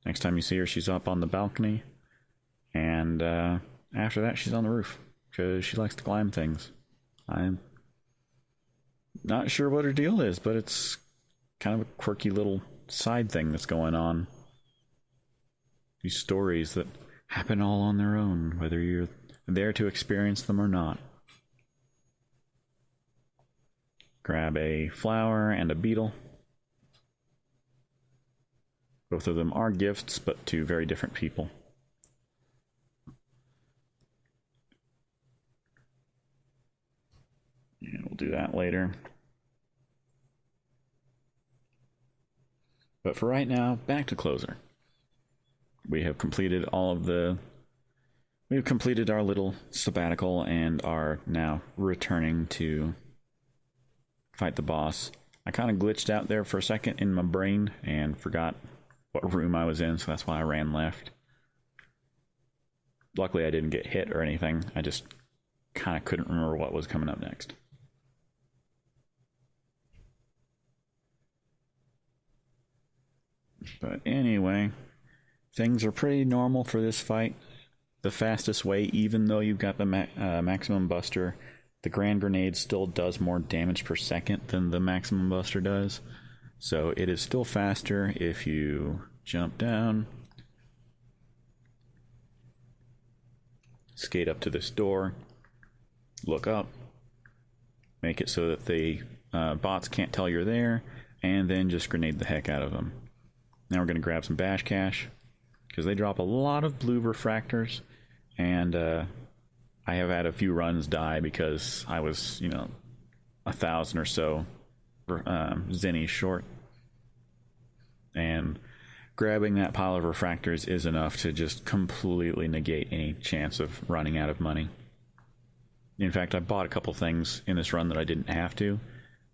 Speaker 1: Next time you see her, she's up on the balcony. And after that, she's on the roof, because she likes to climb things. I'm not sure what her deal is, but it's kind of a quirky little side thing that's going on. These stories that happen all on their own, whether you're there to experience them or not. Grab a flower and a beetle. Both of them are gifts, but to very different people. And we'll do that later. But for right now, back to Closer. We have completed we've completed our little sabbatical and are now returning to fight the boss. I kind of glitched out there for a second in my brain and forgot what room I was in, so that's why I ran left. Luckily I didn't get hit or anything. I just kind of couldn't remember what was coming up next. But anyway, things are pretty normal for this fight. The fastest way, even though you've got the maximum buster, the Grand Grenade still does more damage per second than the maximum buster does. So it is still faster if you jump down, skate up to this door, look up, make it so that the bots can't tell you're there, and then just grenade the heck out of them. Now we're going to grab some bash cash, because they drop a lot of blue refractors, and I have had a few runs die because I was, 1,000 or so zennies short. And grabbing that pile of refractors is enough to just completely negate any chance of running out of money. In fact, I bought a couple things in this run that I didn't have to,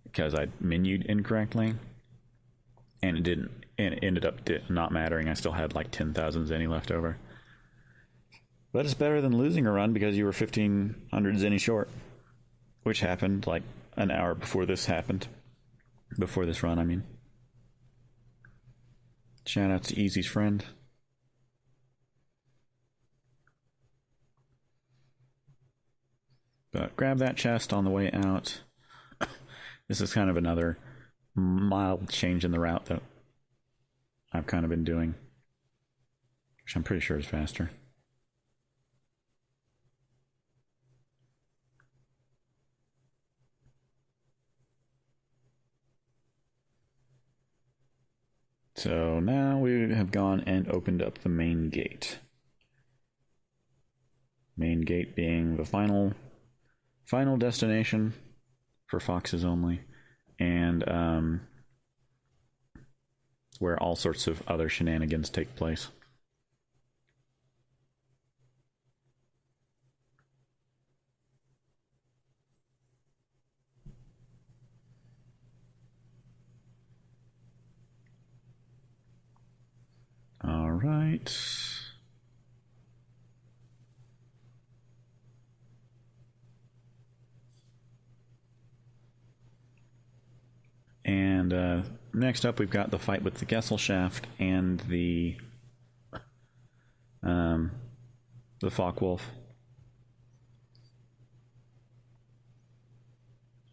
Speaker 1: because I menued incorrectly, and it ended up not mattering. I still had like 10,000 zenny left over. But it's better than losing a run because you were 1,500 zenny short, which happened like an hour before this happened. Before this run, I mean. Shout out to Easy's friend. But grab that chest on the way out. This is kind of another mild change in the route that I've kind of been doing, which I'm pretty sure is faster. So now we have gone and opened up the main gate. Main gate being the final destination for foxes only, and where all sorts of other shenanigans take place. All right. And next up, we've got the fight with the Gesellschaft and the Focke-Wulf.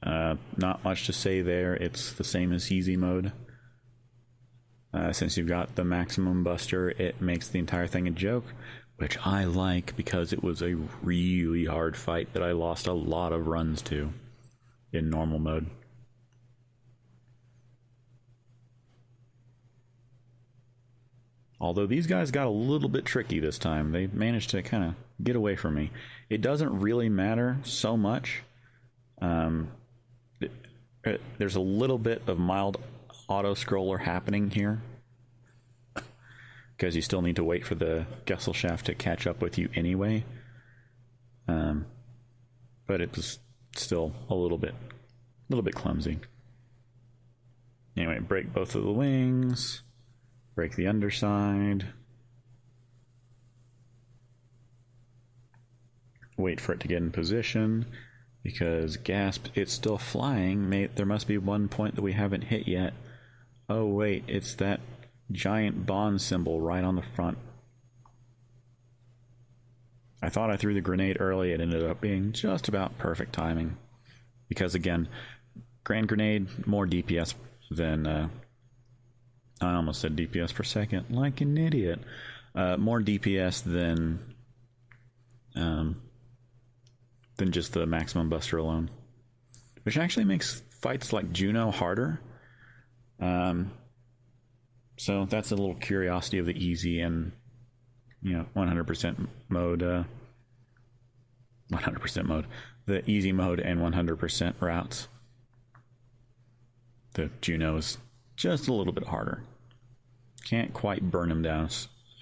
Speaker 1: Not much to say there. It's the same as easy mode. Since you've got the maximum buster, it makes the entire thing a joke, which I like because it was a really hard fight that I lost a lot of runs to in normal mode. Although these guys got a little bit tricky this time. They managed to kind of get away from me. It doesn't really matter so much. There's a little bit of mild auto-scroller happening here, because you still need to wait for the Gesellschaft to catch up with you anyway. But it was still a little bit clumsy. Anyway, break both of the wings. Break the underside. Wait for it to get in position, because gasp, it's still flying. There must be one point that we haven't hit yet. Oh wait, it's that giant bond symbol right on the front. I thought I threw the grenade early. It ended up being just about perfect timing, because again, Grand Grenade, more DPS than I almost said DPS per second, like an idiot. More DPS than just the maximum buster alone, which actually makes fights like Juno harder. So that's a little curiosity of the easy and 100% mode. 100% mode, the easy mode and 100% routes. The Juno's just a little bit harder. Can't quite burn them down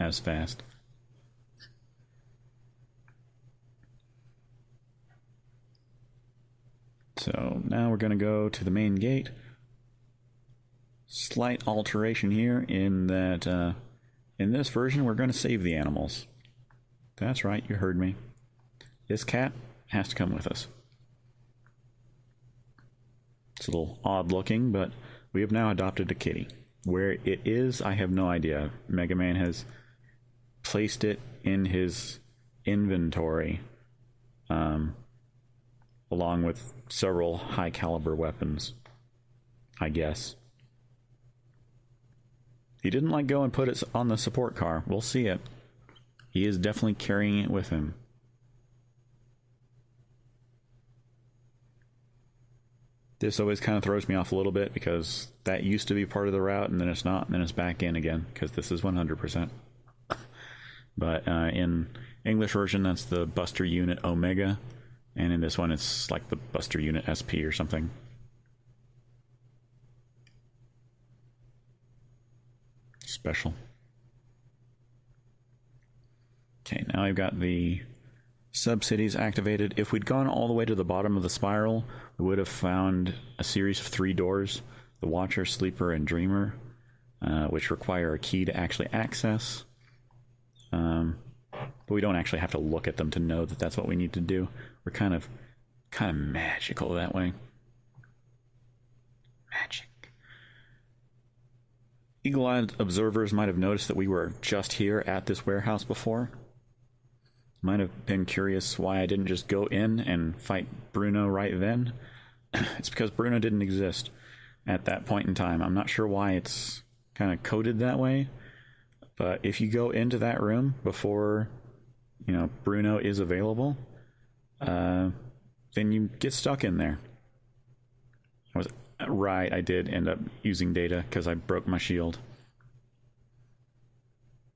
Speaker 1: as fast. So now we're going to go to the main gate. Slight alteration here in that in this version we're going to save the animals. That's right, you heard me. This cat has to come with us. It's a little odd looking, but we have now adopted a kitty. Where it is, I have no idea. Mega Man has placed it in his inventory, along with several high caliber weapons, I guess. He didn't go and put it on the support car. We'll see it. He is definitely carrying it with him. This always kind of throws me off a little bit, because that used to be part of the route, and then it's not, and then it's back in again, because this is 100%. But in English version, that's the Buster Unit Omega, and in this one, it's like the Buster Unit SP or something. Special. Okay, now I've got the subcities activated. If we'd gone all the way to the bottom of the spiral, we would have found a series of 3 doors: the Watcher, Sleeper, and Dreamer, which require a key to actually access. But we don't actually have to look at them to know that that's what we need to do. We're kind of magical that way. Magic. Eagle-eyed observers might have noticed that we were just here at this warehouse before. Might have been curious why I didn't just go in and fight Bruno right then. It's because Bruno didn't exist at that point in time. I'm not sure why it's kind of coded that way, but if you go into that room before, Bruno is available, then you get stuck in there. I did end up using data because I broke my shield.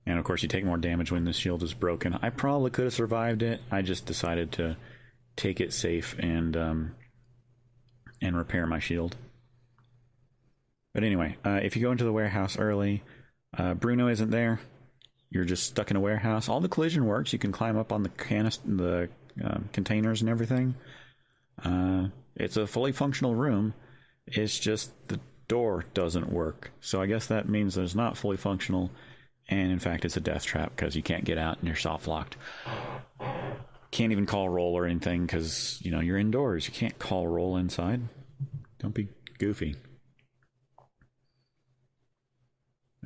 Speaker 1: And of course you take more damage when the shield is broken. I probably could have survived it. I just decided to take it safe and repair my shield. But anyway, if you go into the warehouse early, Bruno isn't there. You're just stuck in a warehouse. All the collision works. You can climb up on the containers and everything. It's a fully functional room. It's just the door doesn't work. So I guess that means that it's not fully functional. And in fact, it's a death trap because you can't get out and you're soft locked. Can't even call roll or anything because, you're indoors. You can't call roll inside. Don't be goofy.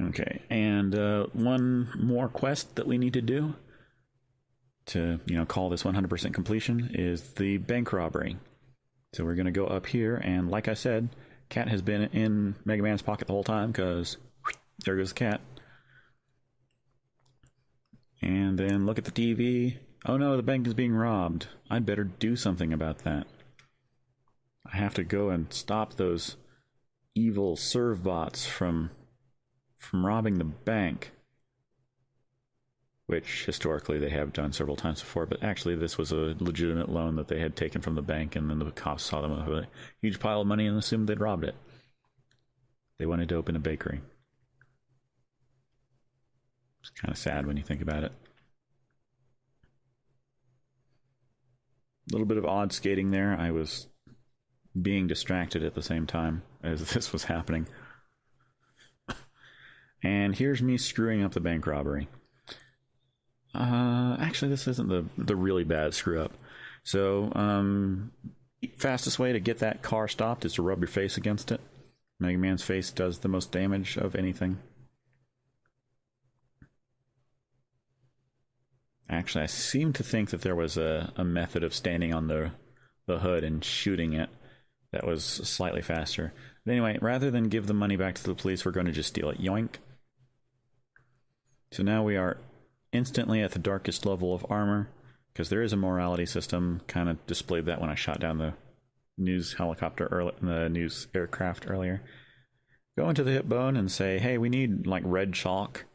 Speaker 1: Okay, and one more quest that we need to do to, call this 100% completion is the bank robbery. So we're going to go up here, and like I said, Cat has been in Mega Man's pocket the whole time because There goes the cat. And then look at the TV. Oh no, the bank is being robbed. I'd better do something about that. I have to go and stop those evil serve bots from robbing the bank. Which, historically, they have done several times before, but actually this was a legitimate loan that they had taken from the bank, and then the cops saw them with a huge pile of money and assumed they'd robbed it. They wanted to open a bakery. It's kind of sad when you think about it. A little bit of odd skating there. I was being distracted at the same time as this was happening. And here's me screwing up the bank robbery. Actually, this isn't the really bad screw up. So, fastest way to get that car stopped is to rub your face against it. Mega Man's face does the most damage of anything. Actually, I seem to think that there was a method of standing on the hood and shooting it that was slightly faster. But anyway, rather than give the money back to the police, we're going to just steal it. Yoink. So now we are instantly at the darkest level of armor, because there is a morality system. Kind of displayed that when I shot down the news helicopter early, the news aircraft earlier. Go into the hip bone and say, hey, we need like red chalk.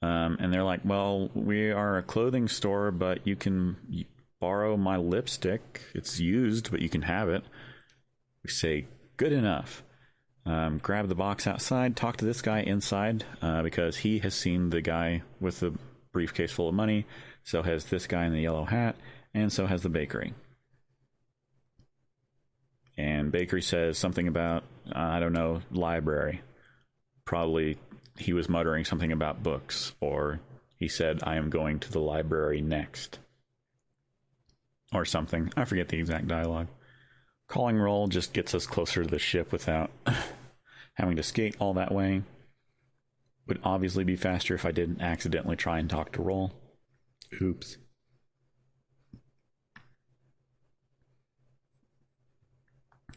Speaker 1: And they're like, well, we are a clothing store, but you can borrow my lipstick. It's used, but you can have it. We say, good enough. Grab the box outside, talk to this guy inside, because he has seen the guy with the briefcase full of money. So has this guy in the yellow hat, and so has the bakery. And bakery says something about, I don't know, library. Probably he was muttering something about books, or he said, I am going to the library next. Or something. I forget the exact dialogue. Calling roll just gets us closer to the ship without having to skate all that way. Would obviously be faster if I didn't accidentally try and talk to roll. Oops.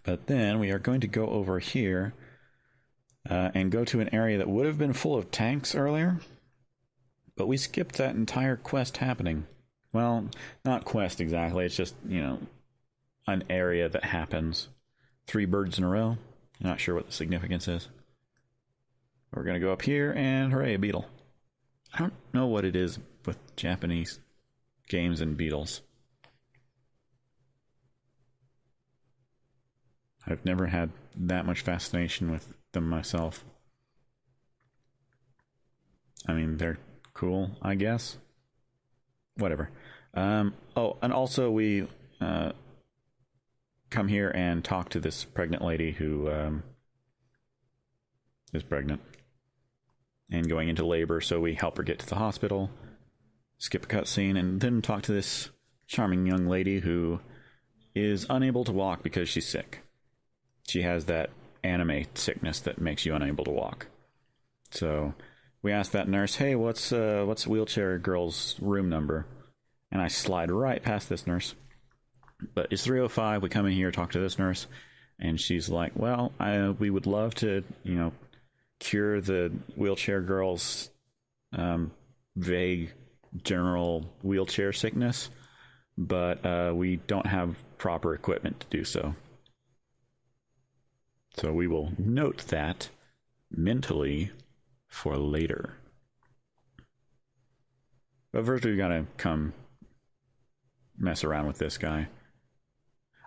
Speaker 1: But then we are going to go over here and go to an area that would have been full of tanks earlier, but we skipped that entire quest happening. Well, not quest exactly, it's just, you know, an area that happens. 3 birds in a row. Not sure what the significance is. We're going to go up here and hooray, a beetle. I don't know what it is with Japanese games and beetles. I've never had that much fascination with them myself. I mean, they're cool, I guess. Whatever. Oh, and also we come here and talk to this pregnant lady who is pregnant and going into labor, so we help her get to the hospital, skip a cutscene, and then talk to this charming young lady who is unable to walk because she's sick. She has that anime sickness that makes you unable to walk. So we ask that nurse, hey, what's wheelchair girl's room number? And I slide right past this nurse. But it's 305. We come in here, talk to this nurse, and she's like, well, we would love to, you know, cure the wheelchair girl's vague general wheelchair sickness, but we don't have proper equipment to do so. So we will note that mentally for later. But first we've got to come mess around with this guy.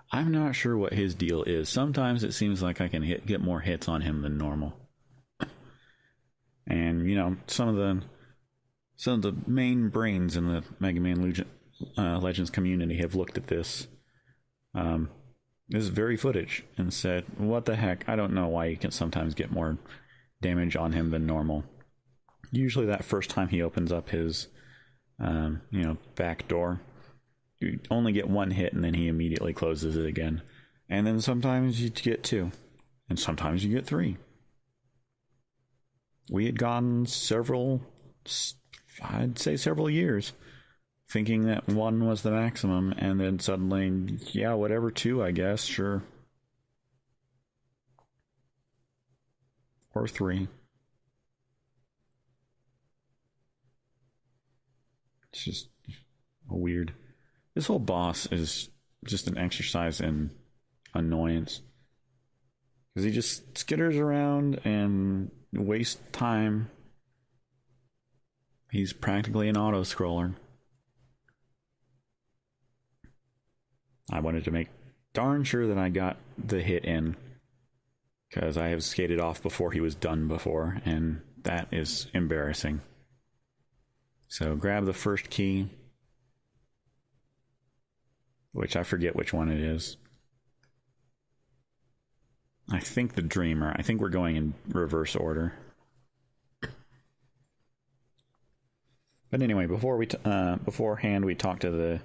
Speaker 1: I'm not sure what his deal is. Sometimes it seems like I can get more hits on him than normal. And, you know, some of the main brains in the Mega Man Legends community have looked at this very footage and said, what the heck, I don't know why you can sometimes get more damage on him than normal. Usually that first time he opens up his back door, you only get 1 hit and then he immediately closes it again. And then sometimes you get 2, and sometimes you get 3. We had gone several years thinking that 1 was the maximum, and then suddenly, yeah, whatever, 2, I guess, sure. Or 3. It's just weird. This whole boss is just an exercise in annoyance. Because he just skitters around and wastes time. He's practically an auto-scroller. I wanted to make darn sure that I got the hit in, because I have skated off before he was done before, and that is embarrassing. So grab the first key, which I forget which one it is. I think the Dreamer. I think we're going in reverse order. But anyway, beforehand we talked to the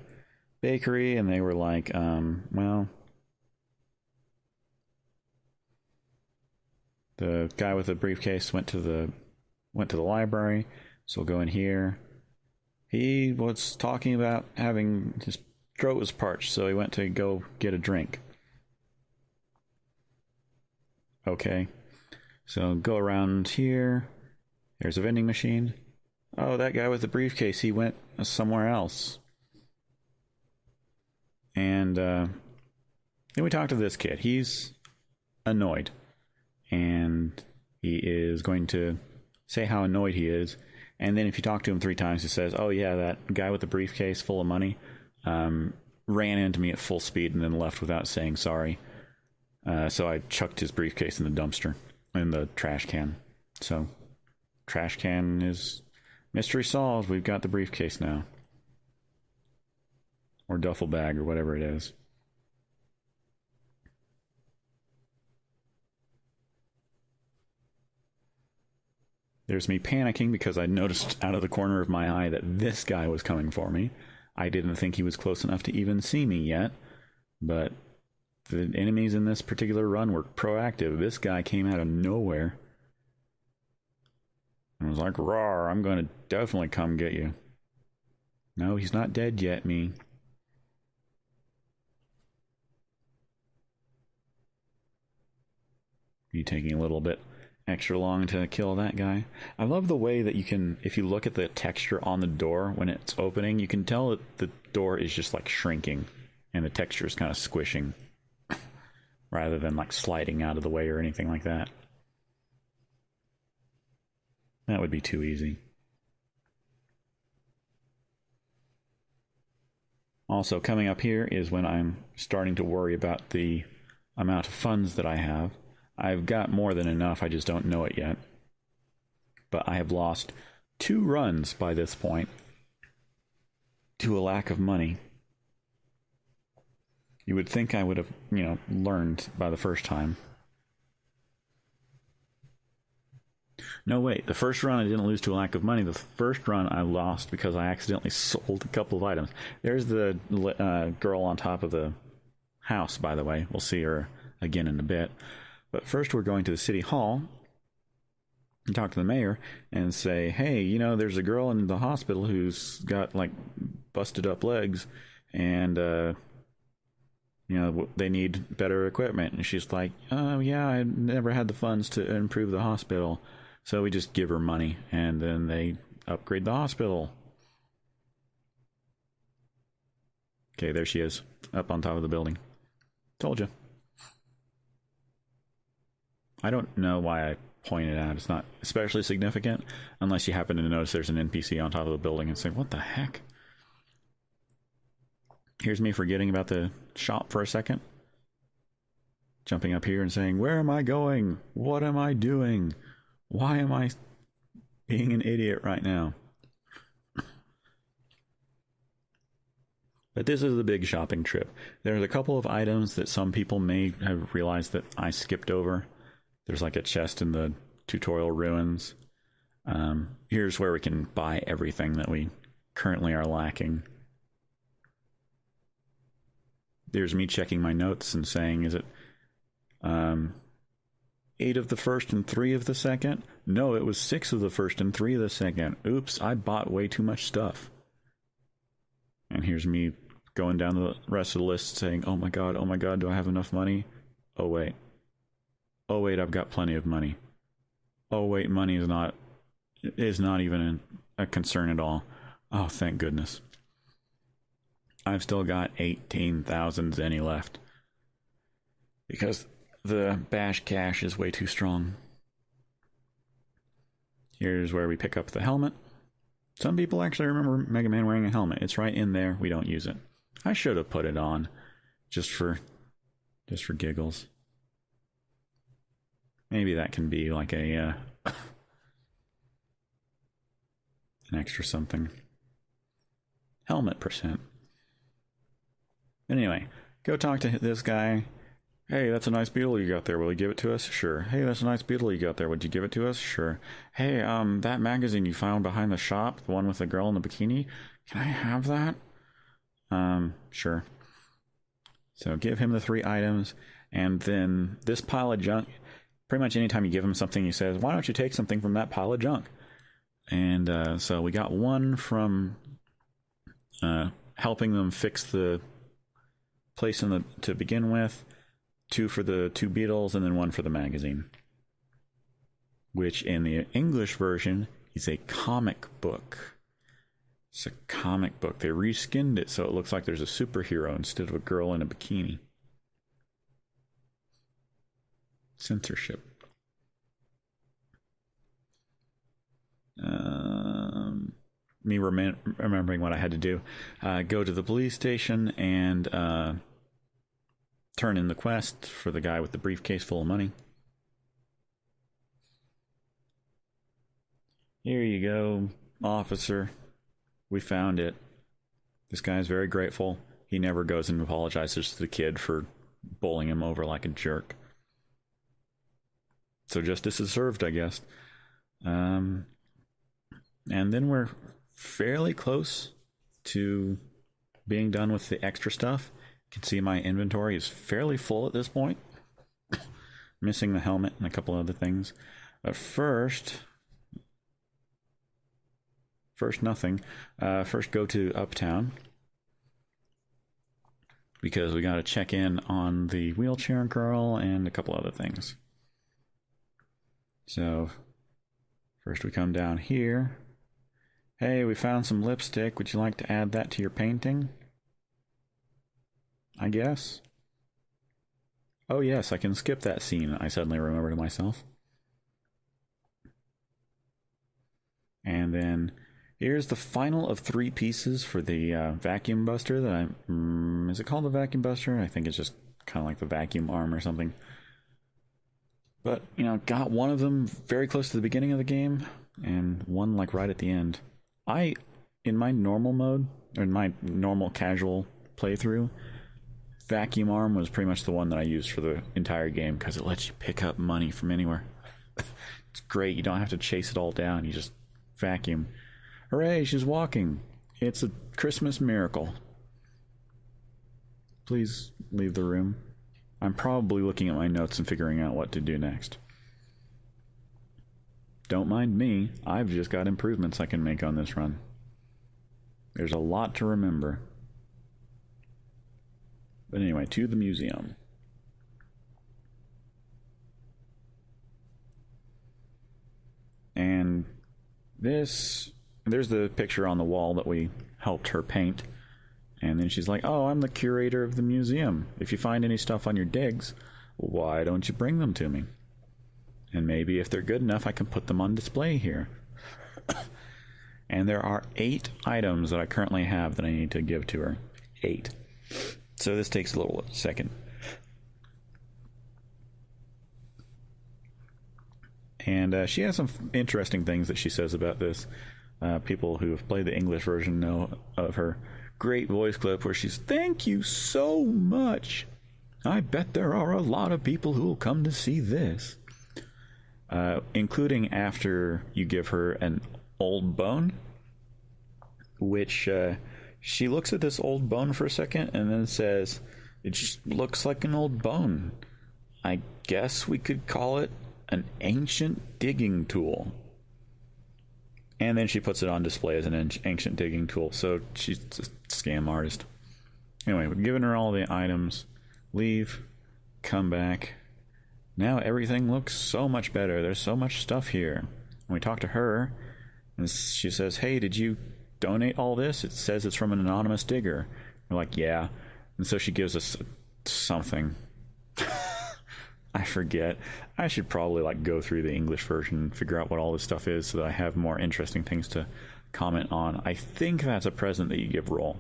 Speaker 1: bakery, and they were like, well, the guy with the briefcase went to the library, so we'll go in here. He was talking about having his throat was parched, so he went to go get a drink. Okay, so go around here. There's a vending machine. Oh, that guy with the briefcase, he went somewhere else. And then we talked to this kid. He's annoyed. And he is going to say how annoyed he is. And then if you talk to him 3 times, he says, oh yeah, that guy with the briefcase full of money ran into me at full speed and then left without saying sorry. So I chucked his briefcase in the dumpster, in the trash can. So, trash can is mystery solved. We've got the briefcase now. Or duffel bag, or whatever it is. There's me panicking because I noticed out of the corner of my eye that this guy was coming for me. I didn't think he was close enough to even see me yet, but the enemies in this particular run were proactive. This guy came out of nowhere. And was like, "Rawr, I'm going to definitely come get you." No, he's not dead yet, me. You taking a little bit extra long to kill that guy. I love the way that you can, if you look at the texture on the door when it's opening, you can tell that the door is just like shrinking and the texture is kind of squishing rather than like sliding out of the way or anything like that. That would be too easy. Also, coming up here is when I'm starting to worry about the amount of funds that I have. I've got more than enough, I just don't know it yet. But I have lost 2 runs by this point to a lack of money. You would think I would have, learned by the first time. No, wait, the first run I didn't lose to a lack of money. The first run I lost because I accidentally sold a couple of items. There's the girl on top of the house, by the way. We'll see her again in a bit. But first we're going to the city hall and talk to the mayor and say, hey, there's a girl in the hospital who's got, like, busted up legs, and, they need better equipment. And she's like, oh, yeah, I never had the funds to improve the hospital. So we just give her money, and then they upgrade the hospital. Okay, there she is, up on top of the building. Told you. I don't know why I pointed out. It's not especially significant unless you happen to notice there's an NPC on top of the building and say, what the heck? Here's me forgetting about the shop for a second. Jumping up here and saying, where am I going? What am I doing? Why am I being an idiot right now? But this is a big shopping trip. There's a couple of items that some people may have realized that I skipped over. There's like a chest in the tutorial ruins. Here's where we can buy everything that we currently are lacking. There's me checking my notes and saying, is it 8 of the first and 3 of the second? No, it was 6 of the first and 3 of the second. Oops, I bought way too much stuff. And here's me going down the rest of the list saying, oh my god, do I have enough money? Oh wait, I've got plenty of money. Oh wait, money is not even a concern at all. Oh, thank goodness. I've still got 18,000 zenny left. Because the bash cache is way too strong. Here's where we pick up the helmet. Some people actually remember Mega Man wearing a helmet. It's right in there. We don't use it. I should have put it on just for giggles. Maybe that can be like a an extra something. Helmet percent. Anyway, go talk to this guy. Hey, that's a nice beetle you got there. Will you give it to us? Sure. Hey, that's a nice beetle you got there. Would you give it to us? Sure. Hey, that magazine you found behind the shop, the one with the girl in the bikini, can I have that? Sure. So give him the 3 items, and then this pile of junk, pretty much anytime you give him something, he says, why don't you take something from that pile of junk? And so we got 1 from helping them fix the place to begin with, 2 for the 2 beetles, and then 1 for the magazine. Which in the English version is a comic book. It's a comic book. They reskinned it so it looks like there's a superhero instead of a girl in a bikini. Censorship. Me remembering what I had to do. Go to the police station and turn in the quest for the guy with the briefcase full of money. Here you go, officer. We found it. This guy's very grateful. He never goes and apologizes to the kid for bowling him over like a jerk. So justice is served, I guess. And then we're fairly close to being done with the extra stuff. You can see my inventory is fairly full at this point. Missing the helmet and a couple other things. But first nothing. First go to Uptown. Because we got to check in on the wheelchair girl and a couple other things. So first we come down here. Hey, we found some lipstick. Would you like to add that to your painting? I guess. Oh yes, I can skip that scene, I suddenly remember to myself. And then here's the final of 3 pieces for the vacuum buster that I... is it called the vacuum buster? I think it's just kind of like the vacuum arm or something. But, you know, got one of them very close to the beginning of the game, and one like right at the end. In my normal mode, or in my normal casual playthrough, vacuum arm was pretty much the one that I used for the entire game, because it lets you pick up money from anywhere. It's great, you don't have to chase it all down, you just vacuum. Hooray, she's walking. It's a Christmas miracle. Please leave the room. I'm probably looking at my notes and figuring out what to do next. Don't mind me, I've just got improvements I can make on this run. There's a lot to remember. But anyway, to the museum. And there's the picture on the wall that we helped her paint. And then she's like, oh, I'm the curator of the museum. If you find any stuff on your digs, why don't you bring them to me? And maybe if they're good enough, I can put them on display here. And there are 8 items that I currently have that I need to give to her. 8. So this takes a little second. And she has some interesting things that she says about this. People who have played the English version know of her great voice clip where she's, thank you so much. I bet there are a lot of people who will come to see this. Including after you give her an old bone, which she looks at this old bone for a second and then says, it just looks like an old bone. I guess we could call it an ancient digging tool. And then she puts it on display as an ancient digging tool. So she's a scam artist. Anyway, we've given her all the items. Leave. Come back. Now everything looks so much better. There's so much stuff here. When we talk to her, and she says, hey, did you donate all this? It says it's from an anonymous digger. We're like, yeah. And so she gives us something. I forget. I should probably like go through the English version, figure out what all this stuff is so that I have more interesting things to comment on. I think that's a present that you give Roll.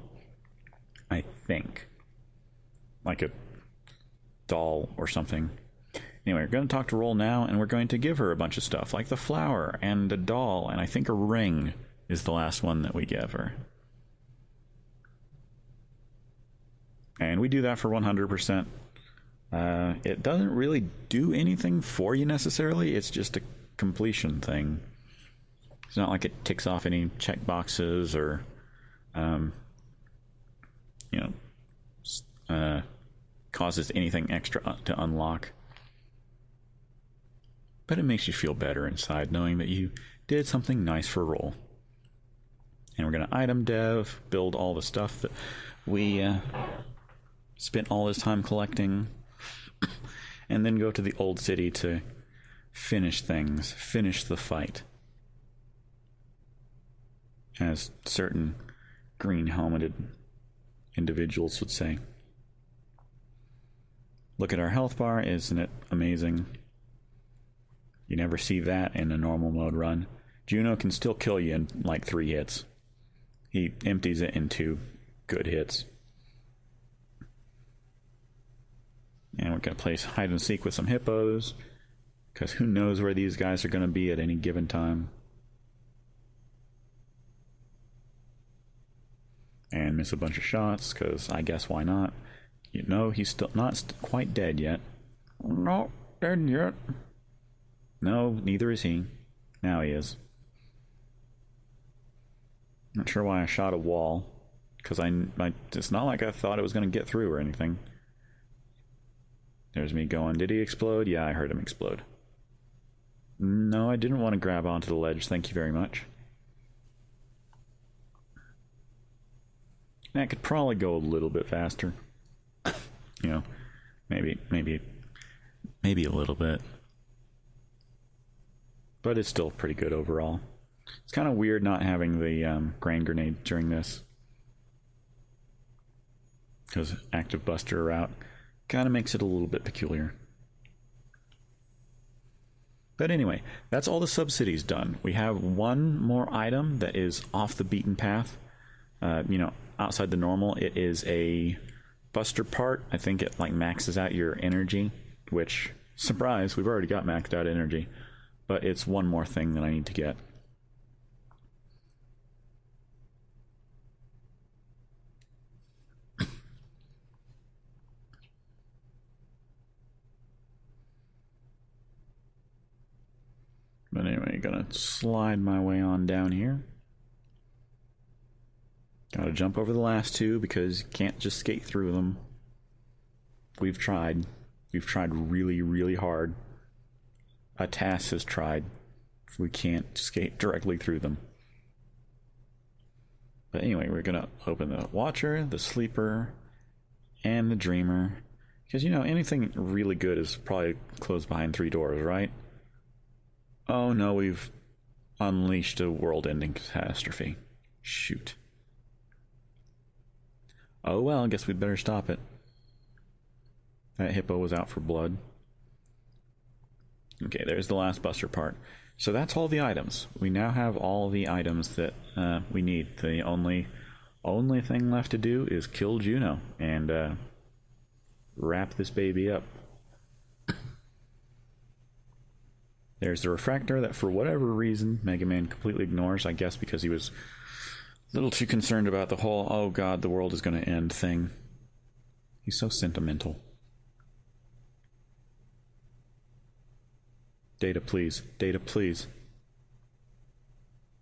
Speaker 1: I think. Like a doll or something. Anyway, we're going to talk to Roll now, and we're going to give her a bunch of stuff, like the flower and a doll, and I think a ring is the last one that we give her. And we do that for 100%. It doesn't really do anything for you necessarily, it's just a completion thing. It's not like it ticks off any check boxes or, causes anything extra to unlock. But it makes you feel better inside knowing that you did something nice for Roll. And we're going to item dev, build all the stuff that we spent all this time collecting, and then go to the old city to finish things, finish the fight. As certain green-helmeted individuals would say. Look at our health bar, isn't it amazing? You never see that in a normal mode run. Juno can still kill you in like 3 hits. He empties it in 2 good hits. And we're going to play hide and seek with some hippos, because who knows where these guys are going to be at any given time. And miss a bunch of shots, because I guess why not? You know, he's still not quite dead yet. Not dead yet. No, neither is he. Now he is. Not sure why I shot a wall, because it's not like I thought it was going to get through or anything. There's me going, did he explode? Yeah, I heard him explode. No, I didn't want to grab onto the ledge, thank you very much. That could probably go a little bit faster. You know, maybe a little bit. But it's still pretty good overall. It's kind of weird not having the grain grenade during this, because active buster route kind of makes it a little bit peculiar. But anyway, that's all the sub-cities done. We have one more item that is off the beaten path. Outside the normal, it is a buster part. I think it like maxes out your energy, which, surprise, we've already got maxed out energy. But it's one more thing that I need to get. But anyway, gonna slide my way on down here. Gotta jump over the last 2 because you can't just skate through them. We've tried. We've tried really, really hard. A task has tried. We can't skate directly through them. But anyway, we're gonna open the Watcher, the Sleeper, and the Dreamer. Because, anything really good is probably closed behind 3 doors, right? Oh no, we've unleashed a world-ending catastrophe. Shoot. Oh well, I guess we'd better stop it. That hippo was out for blood. Okay, there's the last buster part. So that's all the items. We now have all the items that we need. The only thing left to do is kill Juno and wrap this baby up. There's the refractor that for whatever reason Mega Man completely ignores, I guess because he was a little too concerned about the whole, oh god, the world is going to end thing. He's so sentimental. Data, please. Data, please.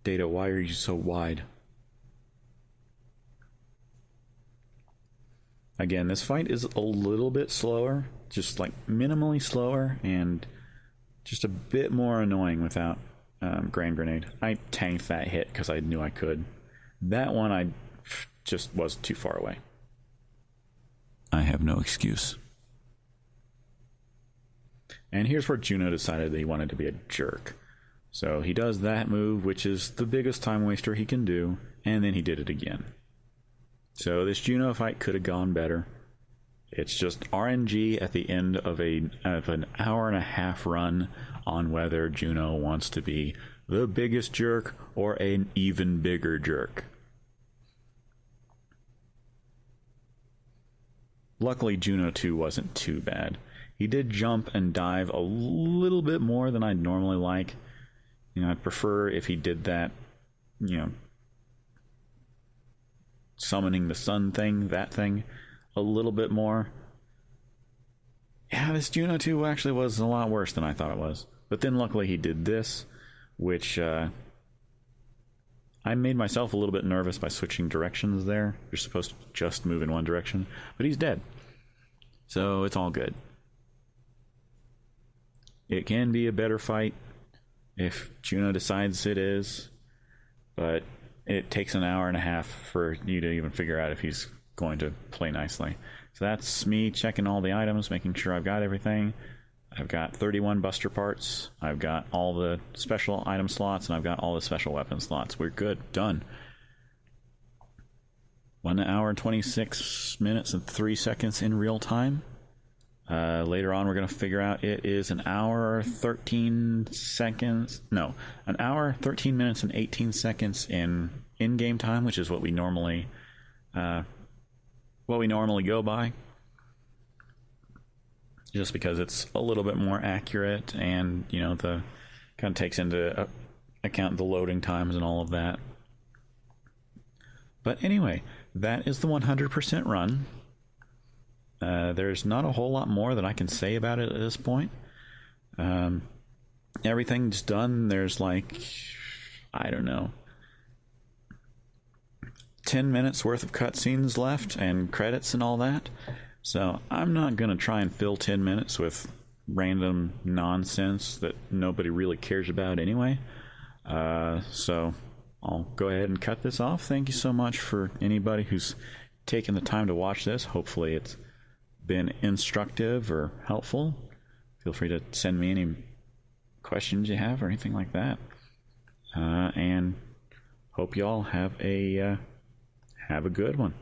Speaker 1: Data, why are you so wide? Again, this fight is a little bit slower, just like minimally slower, and just a bit more annoying without Grain Grenade. I tanked that hit because I knew I could. That one I just was too far away. I have no excuse. And here's where Juno decided that he wanted to be a jerk. So he does that move, which is the biggest time waster he can do, and then he did it again. So this Juno fight could have gone better. It's just RNG at the end of an hour and a half run on whether Juno wants to be the biggest jerk or an even bigger jerk. Luckily, Juno 2 wasn't too bad. He did jump and dive a little bit more than I'd normally like. You know, I'd prefer if he did that, you know, summoning the sun thing, that thing, a little bit more. Yeah, this Juno 2 actually was a lot worse than I thought it was. But then luckily he did this, which I made myself a little bit nervous by switching directions there. You're supposed to just move in one direction, but he's dead. So it's all good. It can be a better fight if Juno decides it is, but it takes an hour and a half for you to even figure out if he's going to play nicely. So that's me checking all the items, making sure I've got everything. I've got 31 buster parts, I've got all the special item slots, and I've got all the special weapon slots. We're good. Done. 1 hour and 26 minutes and 3 seconds in real time. Later on, we're going to figure out it is an hour, 13 seconds. No, an hour, 13 minutes, and 18 seconds in game time, which is what we normally go by. Just because it's a little bit more accurate, and you know, the kind of takes into account the loading times and all of that. But anyway, that is the 100% run. There's not a whole lot more that I can say about it at this point. Everything's done. There's like, I don't know, 10 minutes worth of cutscenes left and credits and all that. So I'm not going to try and fill 10 minutes with random nonsense that nobody really cares about anyway. So I'll go ahead and cut this off. Thank you so much for anybody who's taken the time to watch this. Hopefully it's been instructive or helpful. Feel free to send me any questions you have or anything like that. And hope you all have a good one.